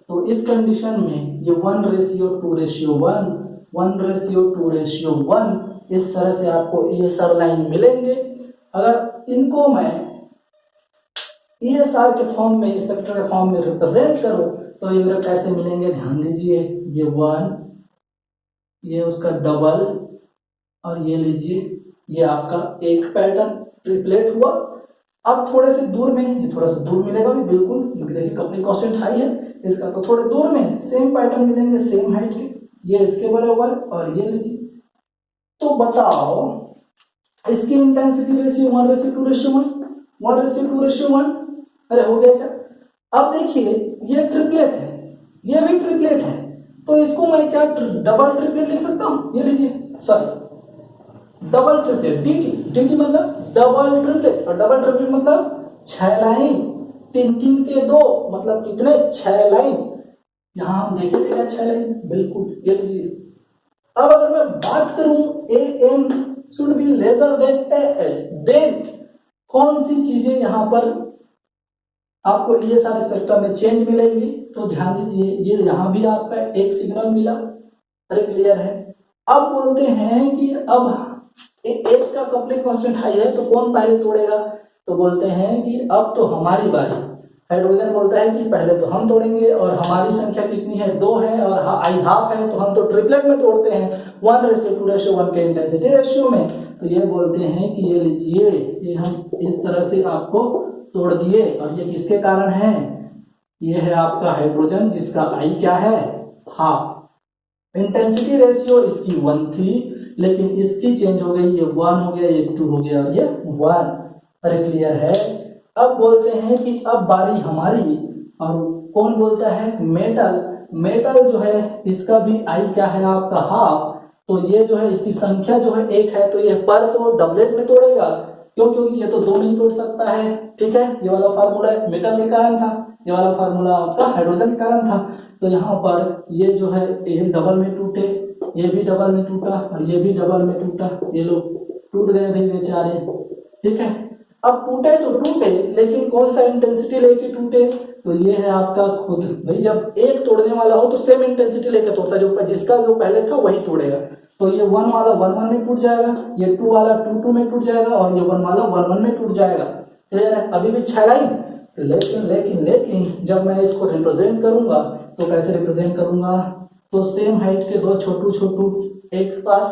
तो इस कंडीशन में ये 1:2:1, 1:2:1 इस तरह से आपको ESR लाइन मिलेंगे। अगर इनको मैं ESR के फॉर्म में, स्पेक्ट्रम के फॉर्म में रिप्रेजेंट करूं तो ये मेरे कैसे मिलेंगे? ध्यान दीजिए, ये 1, ये उसका डबल, और ये लीजिए ये आपका एक पैटर्न ट्रिपलेट हुआ। अब थोड़े से दूर में, ये थोड़ा सा दूर मिलेगा भी बिल्कुल, क्योंकि देखिए कपलिंग कांस्टेंट हाई है इसका, तो थोड़े दूर में सेम पैटर्न मिलेंगे, सेम हाइट के, ये इसके बराबर और ये लीजिए। तो बताओ इसकी इंटेंसिटी रेशियो 1:2:1, 1:2:1। अरे हो गया क्या? अब देखिए ये ट्रिपलेट है, ये भी ट्रिपलेट है, तो इसको मैं क्या डबल ट्रिपलेट लिख सकता हूं? ये लीजिए, सॉरी डबल ट्रिपलेट, dt मतलब डबल ट्रिपलेट, और डबल ट्रिपलेट मतलब 6 लाइन, 3-3 के 2 मतलब कितने? 6 लाइन। यहां हम देखे थे क्या 6 लाइन? बिल्कुल, ये लीजिए। अब अगर मैं बात करूं AM should be lesser than AH, then कौन सी चीजें यहां पर आपको ESR स्पेक्ट्रम में चेंज मिलेंगी? तो ध्यान दीजिए, ये यहां भी आपका एक सिग्नल मिला, अरे क्लियर है। अब बोलते हैं कि अब एच का कपलिंग कांस्टेंट हाई है, तो कौन पहले तोड़ेगा? तो बोलते हैं कि अब तो हमारी बारी। हाइड्रोजन बोलता है कि पहले तो हम तोड़ेंगे, और हमारी संख्या कितनी है? 2 है, और आई हाफ है, तो हम तो ट्रिपलेट में तोड़ते हैं 1:2:1 के इंटेंसिटी रेशियो में। तो ये बोलते हैं कि ये लीजिए, ये हम इस तरह से आपको तोड़ दिए, और ये किसके कारण है? ये है आपका हाइड्रोजन, जिसका आई क्या है? हाफ। इंटेंसिटी रेशियो इसकी 1 थी, लेकिन इसकी चेंज हो गई, ये 1 हो गया, ये 2 हो गया, और ये 1। अरे क्लियर है। अब बोलते हैं कि अब बारी हमारी, और कौन बोलता है? मेटल जो है इसका भी आई क्या है? आपका हाफ। तो ये जो है इसकी संख्या जो है 1 है, तो ये पर तो डबलेट में तोड़ेगा, क्यों? क्योंकि ये तो 2 में ही तोड़ सकता है, ठीक है। ये वाला फार्मूला मेटल के कारण था, ये वाला फार्मूला आपका हाइड्रोजन के कारण था। तो यहाँ पर ये जो है ये डबल में टूटे, ये भी डबल में टूटा, और ये भी डबल में टूटा, ये लोग टूट गए भाई बेचारे, ठीक है। अब टूटे तो टूटे, लेकिन कौन सा इंटेंसिटी लेके टूटे? तो ये है आपका खुद भाई, जब एक तोड़ने वाला हो तो सेम इंटेंसिटी लेके तोड़ता है, जो जिसका जो पहले था वही तोड़ेगा। तो ये 1 वाला 1-1 में टूट जाएगा, ये 2 वाला 2-2 में टूट जाएगा, और ये 1 वाला 1-1 में टूट जाएगा। क्लियर है? अभी भी 6 लाइन। लेकिन जब मैं इसको रिप्रेजेंट करूंगा तो कैसे रिप्रेजेंट करूंगा? तो सेम हाइट के 2 छोटू एक पास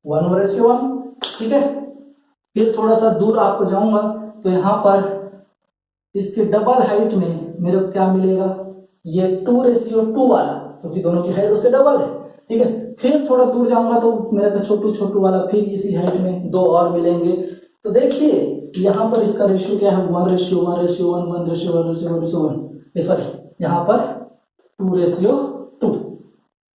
1:1, ठीक है। फिर थोड़ा सा दूर आपको जाऊंगा तो यहाँ पर इसके डबल हाइट में मेरे को क्या मिलेगा? ये 2:2 वाला, क्योंकि दोनों की हाइट उससे डबल है, ठीक है। फिर थोड़ा दूर जाऊंगा तो मेरे को छोटू वाला फिर इसी हाइट में 2 और मिलेंगे। तो देखिए यहाँ पर इसका रेशियो क्या है? 1:1:1, 1:1:1, सॉरी यहाँ पर 2:2।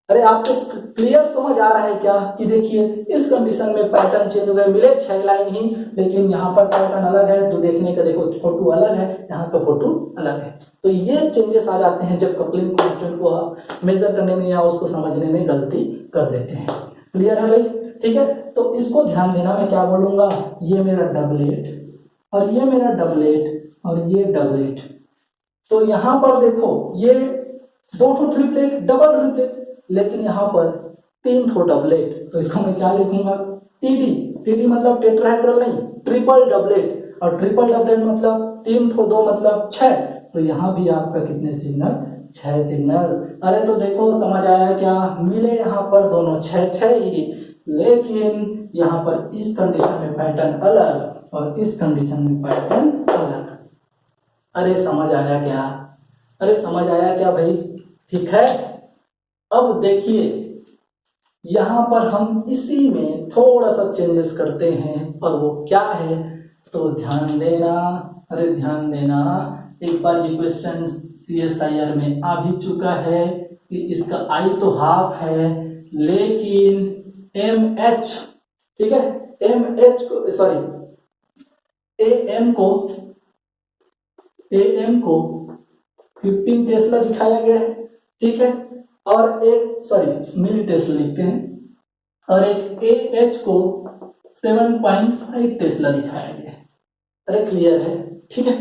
अरे आपको क्लियर समझ आ रहा है क्या? कि देखिए इस कंडीशन में पैटर्न चेंज हो गए, मिले 6 लाइन ही, लेकिन यहाँ पर पैटर्न अलग है, तो देखने का देखो फोटो अलग है, यहाँ का फोटो अलग है। तो ये चेंजेस आ जाते हैं जब कपलिंग कांस्टेंट को आप मेजर करने में या उसको समझने में गलती कर देते हैं। क्लियर है भाई? ठीक है, तो इसको ध्यान देना। मैं क्या बोलूंगा? ये मेरा डबलेट, और ये मेरा डबलेट, और ये डबलेट। तो यहाँ पर देखो ये 2 ट्रिपलेट, डबल ट्रिपलेट, लेकिन यहाँ पर 3 डबलेट। तो इसको मैं क्या लिखूंगा? टीडी मतलब टेट्राहेड्रल नहीं, ट्रिपल डबलेट, और ट्रिपल डबलेट मतलब 3 2 मतलब 6। तो यहाँ भी आपका कितने सिग्नल? 6 सिग्नल। अरे तो देखो समझ आया क्या? मिले यहाँ पर दोनों 6 ही, लेकिन यहाँ पर इस कंडीशन में पैटर्न अलग और इस कंडीशन में पैटर्न अलग। अरे समझ आया क्या? अरे समझ आया क्या भाई? ठीक है। अब देखिए यहाँ पर हम इसी में थोड़ा सा चेंजेस करते हैं, और वो क्या है? तो ध्यान देना, अरे ध्यान देना। एक बार ये क्वेश्चन CSIR में आ भी चुका है कि इसका I तो हाफ है, लेकिन MH, ठीक है, MH को सॉरी AM को 15 टेस्ला दिखाया गया है, ठीक है, और एक सॉरी मिली टेस्ला लिखते हैं, और एक AH को 7.5 टेस्ला दिखाया गया है। अरे क्लियर है, ठीक है,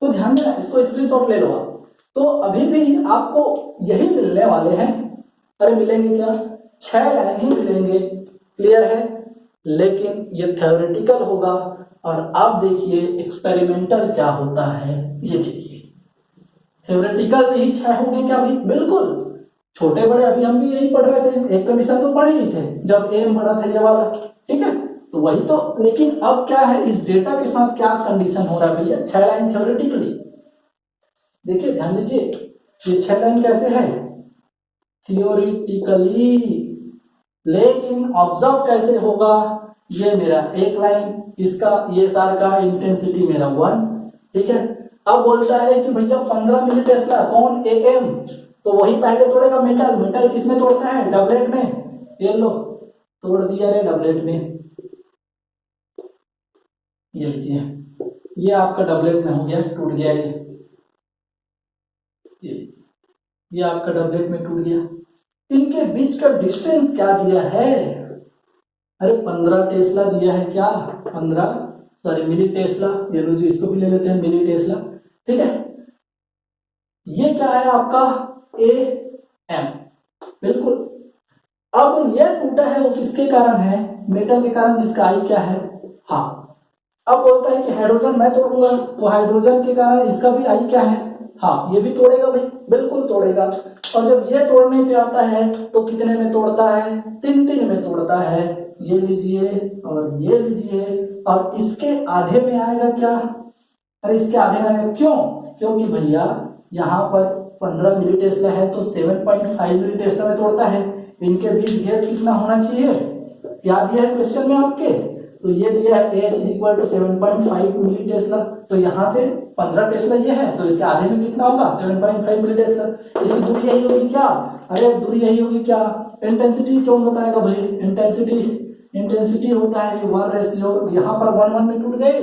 तो ध्यान देना, इसको स्क्रीनशॉट ले लो आप। तो अभी भी आपको यही मिलने वाले हैं, अरे मिलेंगे क्या, 6 लाइन ही मिलेंगे, क्लियर है, लेकिन ये थ्योरेटिकल होगा। और आप देखिए एक्सपेरिमेंटल क्या होता है, ये देखिए, थ्योरेटिकल ही 6 होंगे क्या भाई, बिल्कुल, छोटे बड़े अभी हम भी यही पढ़ रहे थे, एक कंडीशन तो पढ़े ही थे जब एम बड़ा था ये वाला, ठीक है, तो वही तो, लेकिन अब क्या है, इस डेटा के साथ क्या कंडीशन हो रहा है भैया, 6 लाइन थ्योरेटिकली, देखिए ध्यान दीजिए, ये 6 लाइन कैसे है, थियोरिटिकली, लेकिन ऑब्जर्व कैसे होगा, ये मेरा एक लाइन, इसका ये सार का इंटेंसिटी मेरा 1, ठीक है। अब बोलता है कि भैया 15 मिली टेस्ला कौन, AM, तो वही पहले तोड़ेगा मेटल, मेटल किसमें तोड़ता है, डबलेट में, ये लो तोड़ दिया रे डबलेट में, ये लीजिए, ये आपका डबलेट में हो गया, टूट गया ये आपका डबलेट में टूट गया। इनके बीच का डिस्टेंस क्या दिया है, अरे 15 टेस्ला दिया है, क्या 15 सॉरी मिली टेस्ला, ये लो जी, इसको भी ले लेते हैं मिली टेस्ला, ठीक है। ये क्या है आपका AM, बिल्कुल। अब ये टूटा है वो किसके कारण है, मेटल के कारण, जिसका I क्या है, हाँ। अब बोलता है कि हाइड्रोजन मैं तोड़ूंगा, तो हाइड्रोजन के कारण इसका भी I क्या है, हाँ, ये भी तोड़ेगा भाई, बिल्कुल तोड़ेगा। और जब ये तोड़ने पे आता है तो कितने में तोड़ता है, 3 में तोड़ता है, ये लीजिए और ये लीजिए, और इसके आधे में आएगा क्या, अरे इसके आधे में आएगा, क्यों, क्योंकि भैया यहाँ पर 15 मिली टेस्ला है तो 7.5 मिली टेस्ला में तोड़ता है, इनके बीच गैप कितना होना चाहिए, क्या दिया है क्वेश्चन में आपके, तो ये दिया है H = 7.5 मिली टेस्ला, तो यहाँ से 15 टेस्ला ये है, तो इसके आधे में कितना होगा, 7.5 मिली टेस्ला, इसकी दूरी यही होगी क्या, अरे दूरी यही होगी क्या, इंटेंसिटी क्यों बताएगा भाई, इंटेंसिटी होता है 1:, यहाँ पर 1:1 में टूट गए,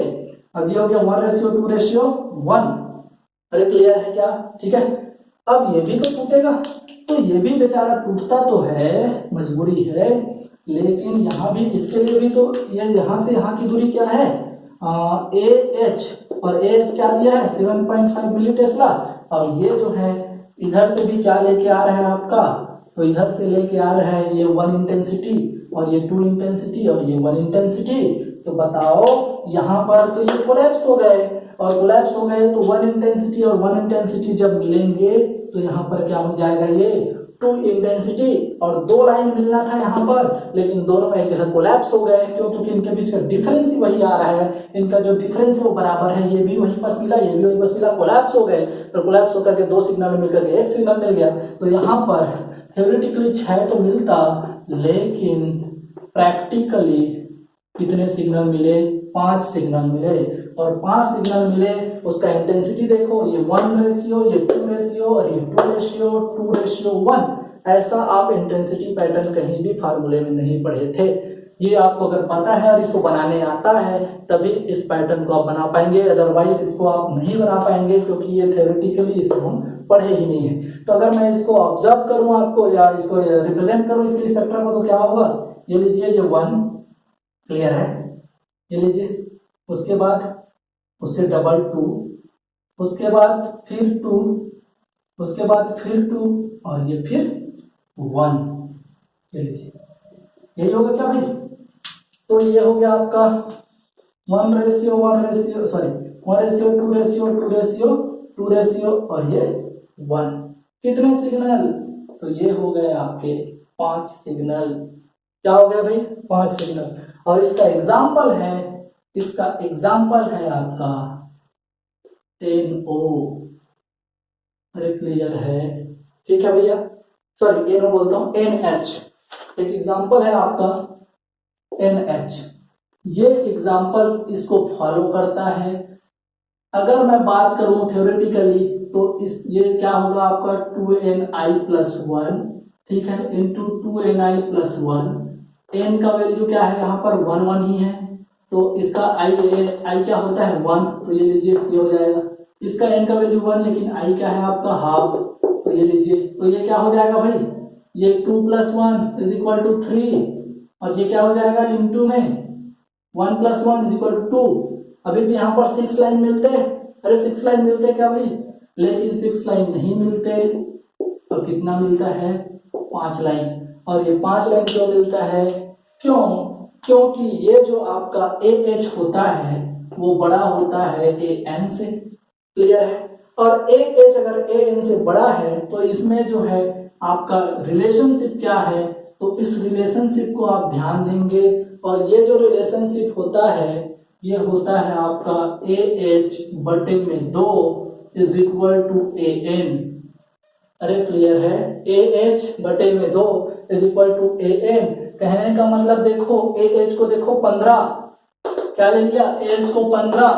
अब ये हो गया 1:2:1, अरे क्लियर है क्या, ठीक है। अब ये भी तो टूटेगा, तो ये भी बेचारा टूटता तो है, मजबूरी है, लेकिन यहाँ भी इसके लिए भी तो ये यहाँ से यहाँ की दूरी क्या है, AH, और AH क्या दिया है 7.5 मिली टेस्ला, और ये जो है इधर से भी क्या लेके आ रहा है आपका, तो इधर से लेके आ रहा है ये 1 इंटेंसिटी, और ये 2 इंटेंसिटी, और ये 1 इंटेंसिटी, तो बताओ यहाँ पर तो ये कोलैप्स हो गए, और कोलैप्स हो गए तो 1 इंटेंसिटी और 1 इंटेंसिटी जब मिलेंगे तो यहाँ पर क्या हो जाएगा, ये 2 इंटेंसिटी, और 2 लाइन मिलना था यहाँ पर, लेकिन दोनों एक जगह कोलैप्स हो गए, क्यों, क्योंकि इनके बीच का डिफरेंस ही वही आ रहा है, इनका जो डिफरेंस है वो बराबर है, ये भी वहीं पास मिला, ये भी वहीं पास मिला, कोलैप्स हो गए, तो कोलैप्स होकर के 2 सिग्नल मिलकर के 1 सिग्नल मिल गया, तो यहाँ पर थ्योरेटिकली 6 तो मिलता, लेकिन प्रैक्टिकली कितने सिग्नल मिले, 5 सिग्नल मिले, और 5 सिग्नल मिले, उसका इंटेंसिटी देखो, ये 1:, ये 2:, और ये 2:1, ऐसा आप इंटेंसिटी पैटर्न कहीं भी फार्मूले में नहीं पढ़े थे, ये आपको अगर पता है और इसको बनाने आता है तभी इस पैटर्न को आप बना पाएंगे, अदरवाइज इसको आप नहीं बना पाएंगे, क्योंकि ये थ्योरेटिकली इसको हम पढ़े ही नहीं है। तो अगर मैं इसको ऑब्जर्व करूं आपको, या इसको रिप्रेजेंट करूं इसके स्पेक्ट्रम को, तो क्या होगा, ये लीजिए, ये 1, क्लियर है, ये लीजिए, उसके बाद उससे डबल 2, उसके बाद फिर 2, उसके बाद फिर 2, और ये फिर 1, ये लीजिए, यही होगा क्या भाई, तो ये हो गया आपका 1:1, सॉरी 1:2:2:2, और ये 1, कितने सिग्नल, तो ये हो गए आपके 5 सिग्नल, क्या हो गया भाई, 5 सिग्नल, और इसका एग्जाम्पल है आपका 10O, अरे क्लियर है, ठीक है भैया, सॉरी NO बोलता हूँ, NH, एक एग्जाम्पल है आपका NH, ये एग्जाम्पल इसको फॉलो करता है। अगर मैं बात करूं थ्योरेटिकली तो इस ये क्या होगा आपका 2ni+1, ठीक है, इंटू 2ni+1। n का वैल्यू क्या है यहाँ पर 1 1 ही है, तो इसका i क्या होता है 1, तो ये लीजिए ये हो जाएगा। इसका n का वैल्यू 1, लेकिन i क्या है आपका हाफ, तो ये लीजिए, तो ये क्या हो जाएगा भाई, ये 2 + 1 = 3, और ये क्या हो जाएगा इंटू में 1 + 1 = 2। अभी भी यहाँ पर 6 लाइन मिलते हैं, अरे 6 लाइन मिलते हैं क्या भाई, लेकिन 6 लाइन नहीं मिलते, तो कितना मिलता है 5 लाइन। और ये 5 लाइन क्यों मिलता है, क्यों, क्योंकि ये जो आपका AH होता है वो बड़ा होता है AN से, क्लियर है। और AH अगर AN से बड़ा है तो इसमें जो है आपका रिलेशनशिप क्या है, तो इस रिलेशनशिप को आप ध्यान देंगे, और ये जो रिलेशनशिप होता है ये होता है आपका AH/2 = AN। अरे क्लियर है, AH/2 = AN। कहने का मतलब देखो AH को देखो 15, क्या ले लिया, AH को 15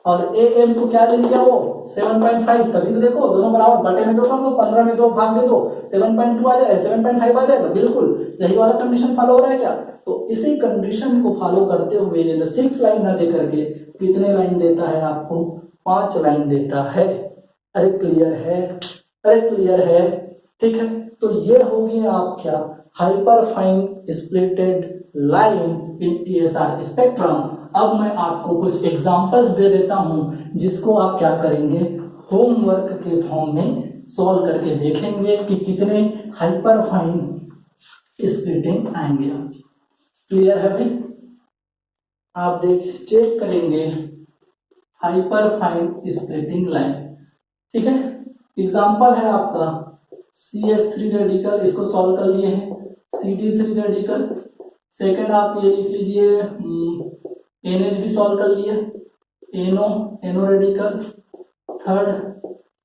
और AM को क्या ले लिया वो 7.5, तभी तो देखो दोनों बराबर, बटे में 2 कर दो, 15 में 2 भाग दे दो, 7.2 आ जाएगा, 7.5 आ जाएगा, बिल्कुल यही वाला कंडीशन फॉलो हो रहा है क्या। तो इसी कंडीशन को फॉलो करते हुए 6 लाइन ना दे करके कितने लाइन देता है आपको, 5 लाइन देता है। अरे क्लियर है, अरे क्लियर है, ठीक है। तो ये होगी आप क्या, hyper fine splitted line in ESR spectrum. अब मैं आपको कुछ एग्जांपल्स दे देता हूं जिसको आप क्या करेंगे, होमवर्क के फॉर्म में सॉल्व करके देखेंगे कि कितने हाइपर फाइन स्प्लिटिंग आएंगे। क्लियर है भाई, आप देख चेक करेंगे हाइपर फाइन स्प्लिटिंग लाइन, ठीक है। एग्जांपल है आपका CH3 रेडिकल, इसको सॉल्व कर लिए हैं, CD3 रेडिकल, सेकंड आप ये लिख लीजिए NH भी सॉल्व कर लिए, NO radical, third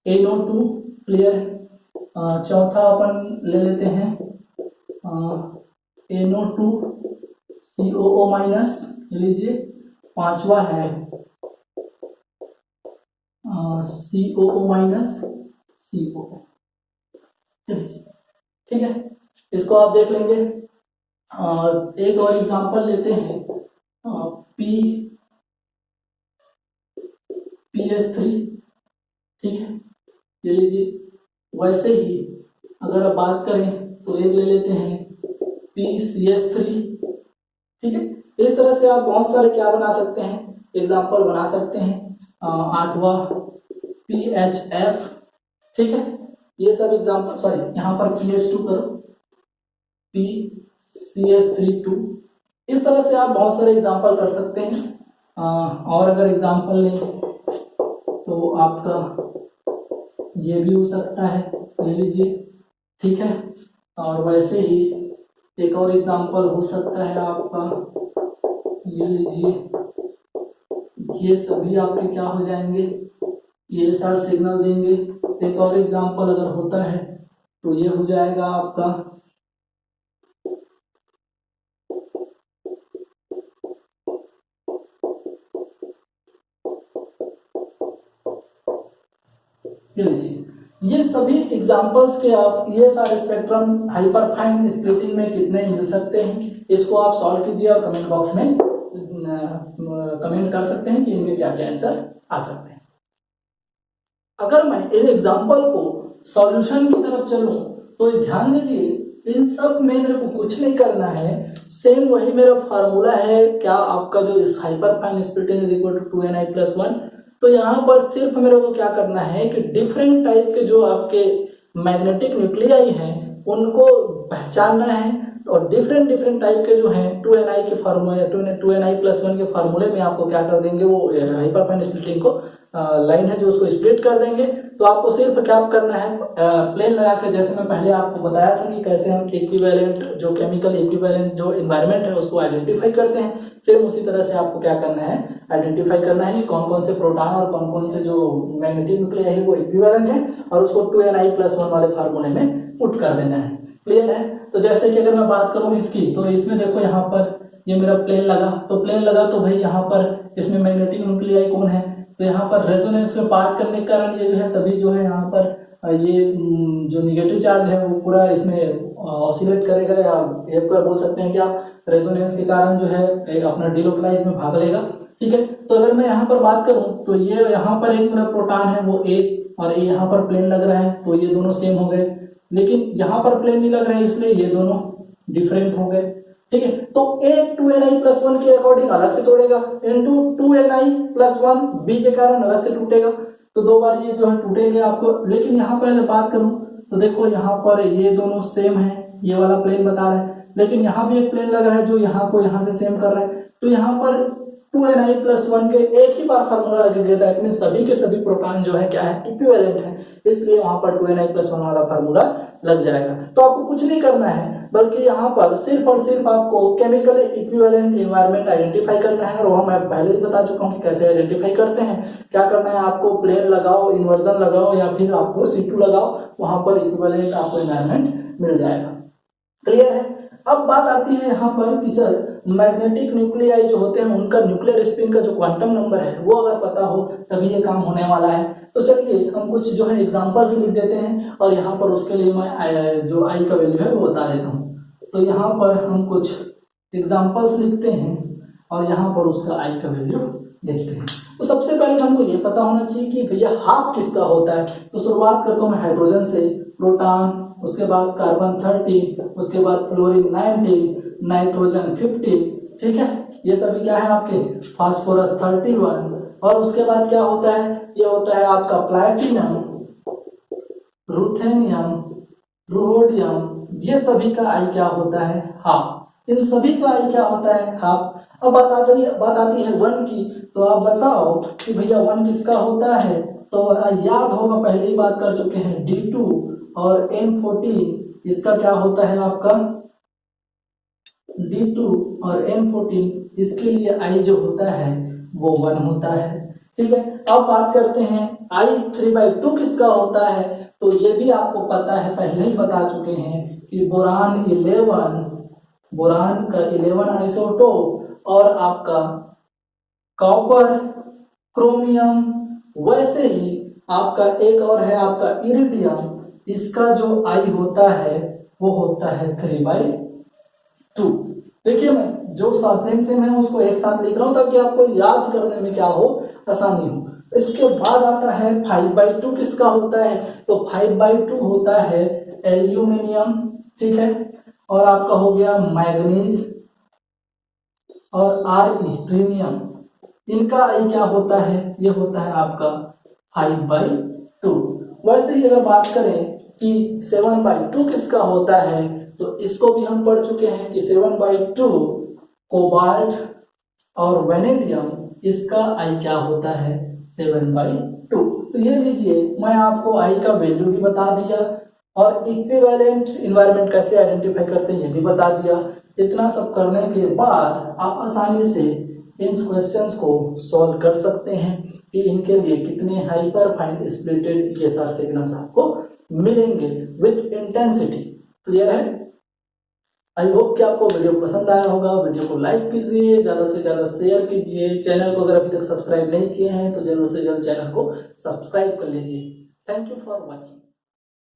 NO2, clear. चौथा अपन ले लेते हैं NO2 COO- लीजिए, पांचवा है COO- CO, ठीक है, इसको आप देख लेंगे। एक और एग्जांपल लेते हैं PS3, ठीक है, ये लीजिए। वैसे ही अगर आप बात करें तो एक ले लेते हैं PCH3, ठीक है। इस तरह से आप बहुत सारे क्या बना सकते हैं, एग्जांपल बना सकते हैं। आठवां PHF, ठीक है, ये सब एग्जांपल, सॉरी यहाँ पर PH2 करो, PCH3 2, इस तरह से आप बहुत सारे एग्जांपल कर सकते हैं। और अगर एग्जांपल लें तो आपका ये भी हो सकता है, ले लीजिए, ठीक है। और वैसे ही एक और एग्जांपल हो सकता है आपका, ये लीजिए, ये सभी आपके क्या हो जाएंगे, ये सारे सिग्नल देंगे। एक और एग्जांपल अगर होता है तो ये हो जाएगा आपका ये लीजिए। ये सभी एग्जांपल्स के आप ये सारे स्पेक्ट्रम हाइपर फाइन स्प्लिटिंग में कितने मिल सकते हैं, इसको आप सॉल्व कीजिए और कमेंट बॉक्स में कमेंट कर सकते हैं कि इनके क्या क्या आंसर आ सकते हैं। अगर मैं इस एग्जांपल को सॉल्यूशन की तरफ चलूं तो ध्यान दीजिए, इन सब में मेरे को कुछ नहीं करना है, सेम वही मेरा फार्मूला है क्या आपका, जो इस हाइपर फाइन स्प्लिटिंग = 2ni+1। तो यहाँ पर सिर्फ मेरे को क्या करना है कि डिफरेंट टाइप के जो आपके मैग्नेटिक न्यूक्लियाई हैं उनको पहचानना है, और डिफरेंट टाइप के जो हैं 2ni के फार्मूले, 2ni+1 के फार्मूले में आपको क्या कर देंगे, वो हाइपर फाइन स्प्लिटिंग को लाइन है जो उसको स्प्लिट कर देंगे। तो आपको सिर्फ क्या करना है, प्लेन लगा के, जैसे मैं पहले आपको बताया था कि कैसे हम इक्विवेलेंट, जो केमिकल इक्विवेलेंट जो एनवायरनमेंट है उसको आइडेंटिफाई करते हैं, सेम उसी तरह से आपको क्या करना है, आइडेंटिफाई करना है कि कौन कौन से प्रोटॉन और कौन कौन से जो मैग्नेटिक न्यूक्लियाई है वो इक्विवेलेंट है, और उसको 2ni+1 वाले फार्मूले में पुट कर देना है। क्लियर है। तो जैसे कि अगर मैं बात करूं इसकी, तो इसमें देखो यहाँ पर ये मेरा प्लेन लगा, तो प्लेन लगा तो भाई यहाँ पर इसमें मैग्नेटिक न्यूक्लियाई कौन है, तो यहाँ पर रेजोनेंस में पार्ट करने के कारण ये जो है सभी जो है यहाँ पर ये जो निगेटिव चार्ज है वो पूरा इसमें ऑसिलेट करेगा, या एक बार बोल सकते हैं कि आप रेजोनेंस के कारण जो है एक अपना डिलोकलाइज में भाग लेगा। ठीक है, तो अगर मैं यहाँ पर बात करूँ तो ये यहाँ पर एक मेरा प्रोटॉन है वो A, और ये यहाँ पर प्लेन लग रहा है तो ये दोनों सेम हो गए, लेकिन यहाँ पर प्लेन नहीं लग रहा है इसलिए ये दोनों डिफरेंट हो गए। ठीक है, तो A 2ni+1 के अकॉर्डिंग अलग से तोड़ेगा, इनटू 2ni+1 B के कारण अलग से टूटेगा, तो दो बार ये जो है टूटेंगे आपको। लेकिन यहाँ पर अगर बात करूं तो देखो यहाँ पर ये दोनों सेम है, ये वाला प्लेन बता रहा है, लेकिन यहाँ भी एक प्लेन लग रहा है जो यहाँ को यहाँ से सेम कर रहा है, तो यहाँ पर 2ni+1 के एक ही बार फार्मूला लगेगा, दैट मींस सभी के सभी प्रोटॉन जो है क्या है, इक्विवेलेंट है, इसलिए वहां पर 2ni+1 वाला फार्मूला लग जाएगा। तो आपको कुछ नहीं करना है, बल्कि यहाँ पर सिर्फ और सिर्फ आपको केमिकली इक्विवेलेंट एनवायरनमेंट आइडेंटिफाई करना है, और वो मैं पहले ही बता चुका हूँ कि कैसे आइडेंटिफाई करते हैं। क्या करना है, आपको प्लेन लगाओ, इन्वर्जन लगाओ, या फिर आपको C2 लगाओ, वहां पर इक्विवेलेंट आपको एनवायरनमेंट मिल जाएगा। क्लियर है। अब बात आती है यहाँ पर कि सर मैग्नेटिक न्यूक्लियाई जो होते हैं उनका न्यूक्लियर स्पिन का जो क्वांटम नंबर है वो अगर पता हो तभी ये काम होने वाला है। तो चलिए हम कुछ जो है एग्जांपल्स लिख देते हैं, और यहाँ पर उसके लिए मैं जो आई का वैल्यू है वो बता देता हूँ। तो यहाँ पर हम कुछ एग्जांपल्स लिखते हैं और यहाँ पर उसका आई का वैल्यू देखते हैं। तो सबसे पहले हमको ये पता होना चाहिए कि भैया हाफ किसका होता है। तो शुरुआत करता हूँ मैं हाइड्रोजन से, प्रोटॉन, उसके बाद कार्बन 30, उसके बाद फ्लोरीन 90, नाइट्रोजन 50। ठीक है, ये सभी क्या है आपके, फास्फोरस 31, और उसके बाद क्या होता है, ये होता है आपका प्लैटिनम, रुथेनियम, रोडियम, ये सभी का आई क्या होता है, हाफ। इन सभी का आई क्या होता है, हाफ। अब बात आती है 1 की, तो आप बताओ कि भैया 1 किसका होता है। तो याद होगा पहले ही बात कर चुके हैं, D2 और N14 इसका क्या होता है आपका, D2 और N14 इसके लिए आई जो होता है वो 1 होता है। ठीक है, अब बात करते हैं आई 3/2 किसका होता है। तो ये भी आपको पता है, पहले ही बता चुके हैं कि बोरान 11, बोरान का 11 आइसोटोप, और आपका कॉपर, क्रोमियम, वैसे ही आपका एक और है आपका इरिडियम, इसका जो आई होता है वो होता है 3/2। देखिए मैं जो सेम है उसको एक साथ लिख रहा हूं ताकि आपको याद करने में क्या हो, आसानी हो। इसके बाद आता है 5/2 किसका होता है। तो 5/2 होता है एल्यूमिनियम। ठीक है, और आपका हो गया मैग्नीज और Re प्रीमियम, इनका आई क्या होता है, ये होता है आपका 5/2। वैसे ही अगर बात करें कि 7/2 किसका होता है, तो इसको भी हम पढ़ चुके हैं कि 7/2 कोबाल्ट और वेनेडियम, इसका आई क्या होता है, 7/2। तो ये लीजिए, मैं आपको आई का वैल्यू भी बता दिया और इक्विवेलेंट एनवायरनमेंट कैसे आइडेंटिफाई करते हैं ये भी बता दिया। इतना सब करने के बाद आप आसानी से इन क्वेश्चंस को सॉल्व कर सकते हैं कि इनके लिए कितने hyper fine splitted ESR signals आपको मिलेंगे विथ इंटेंसिटी। क्लियर है। आई होप कि आपको वीडियो पसंद आया होगा। वीडियो को लाइक कीजिए, ज़्यादा से ज़्यादा शेयर कीजिए। चैनल को अगर अभी तक सब्सक्राइब नहीं किए हैं तो जल्द से जल्द चैनल को सब्सक्राइब कर लीजिए। Thank you for watching.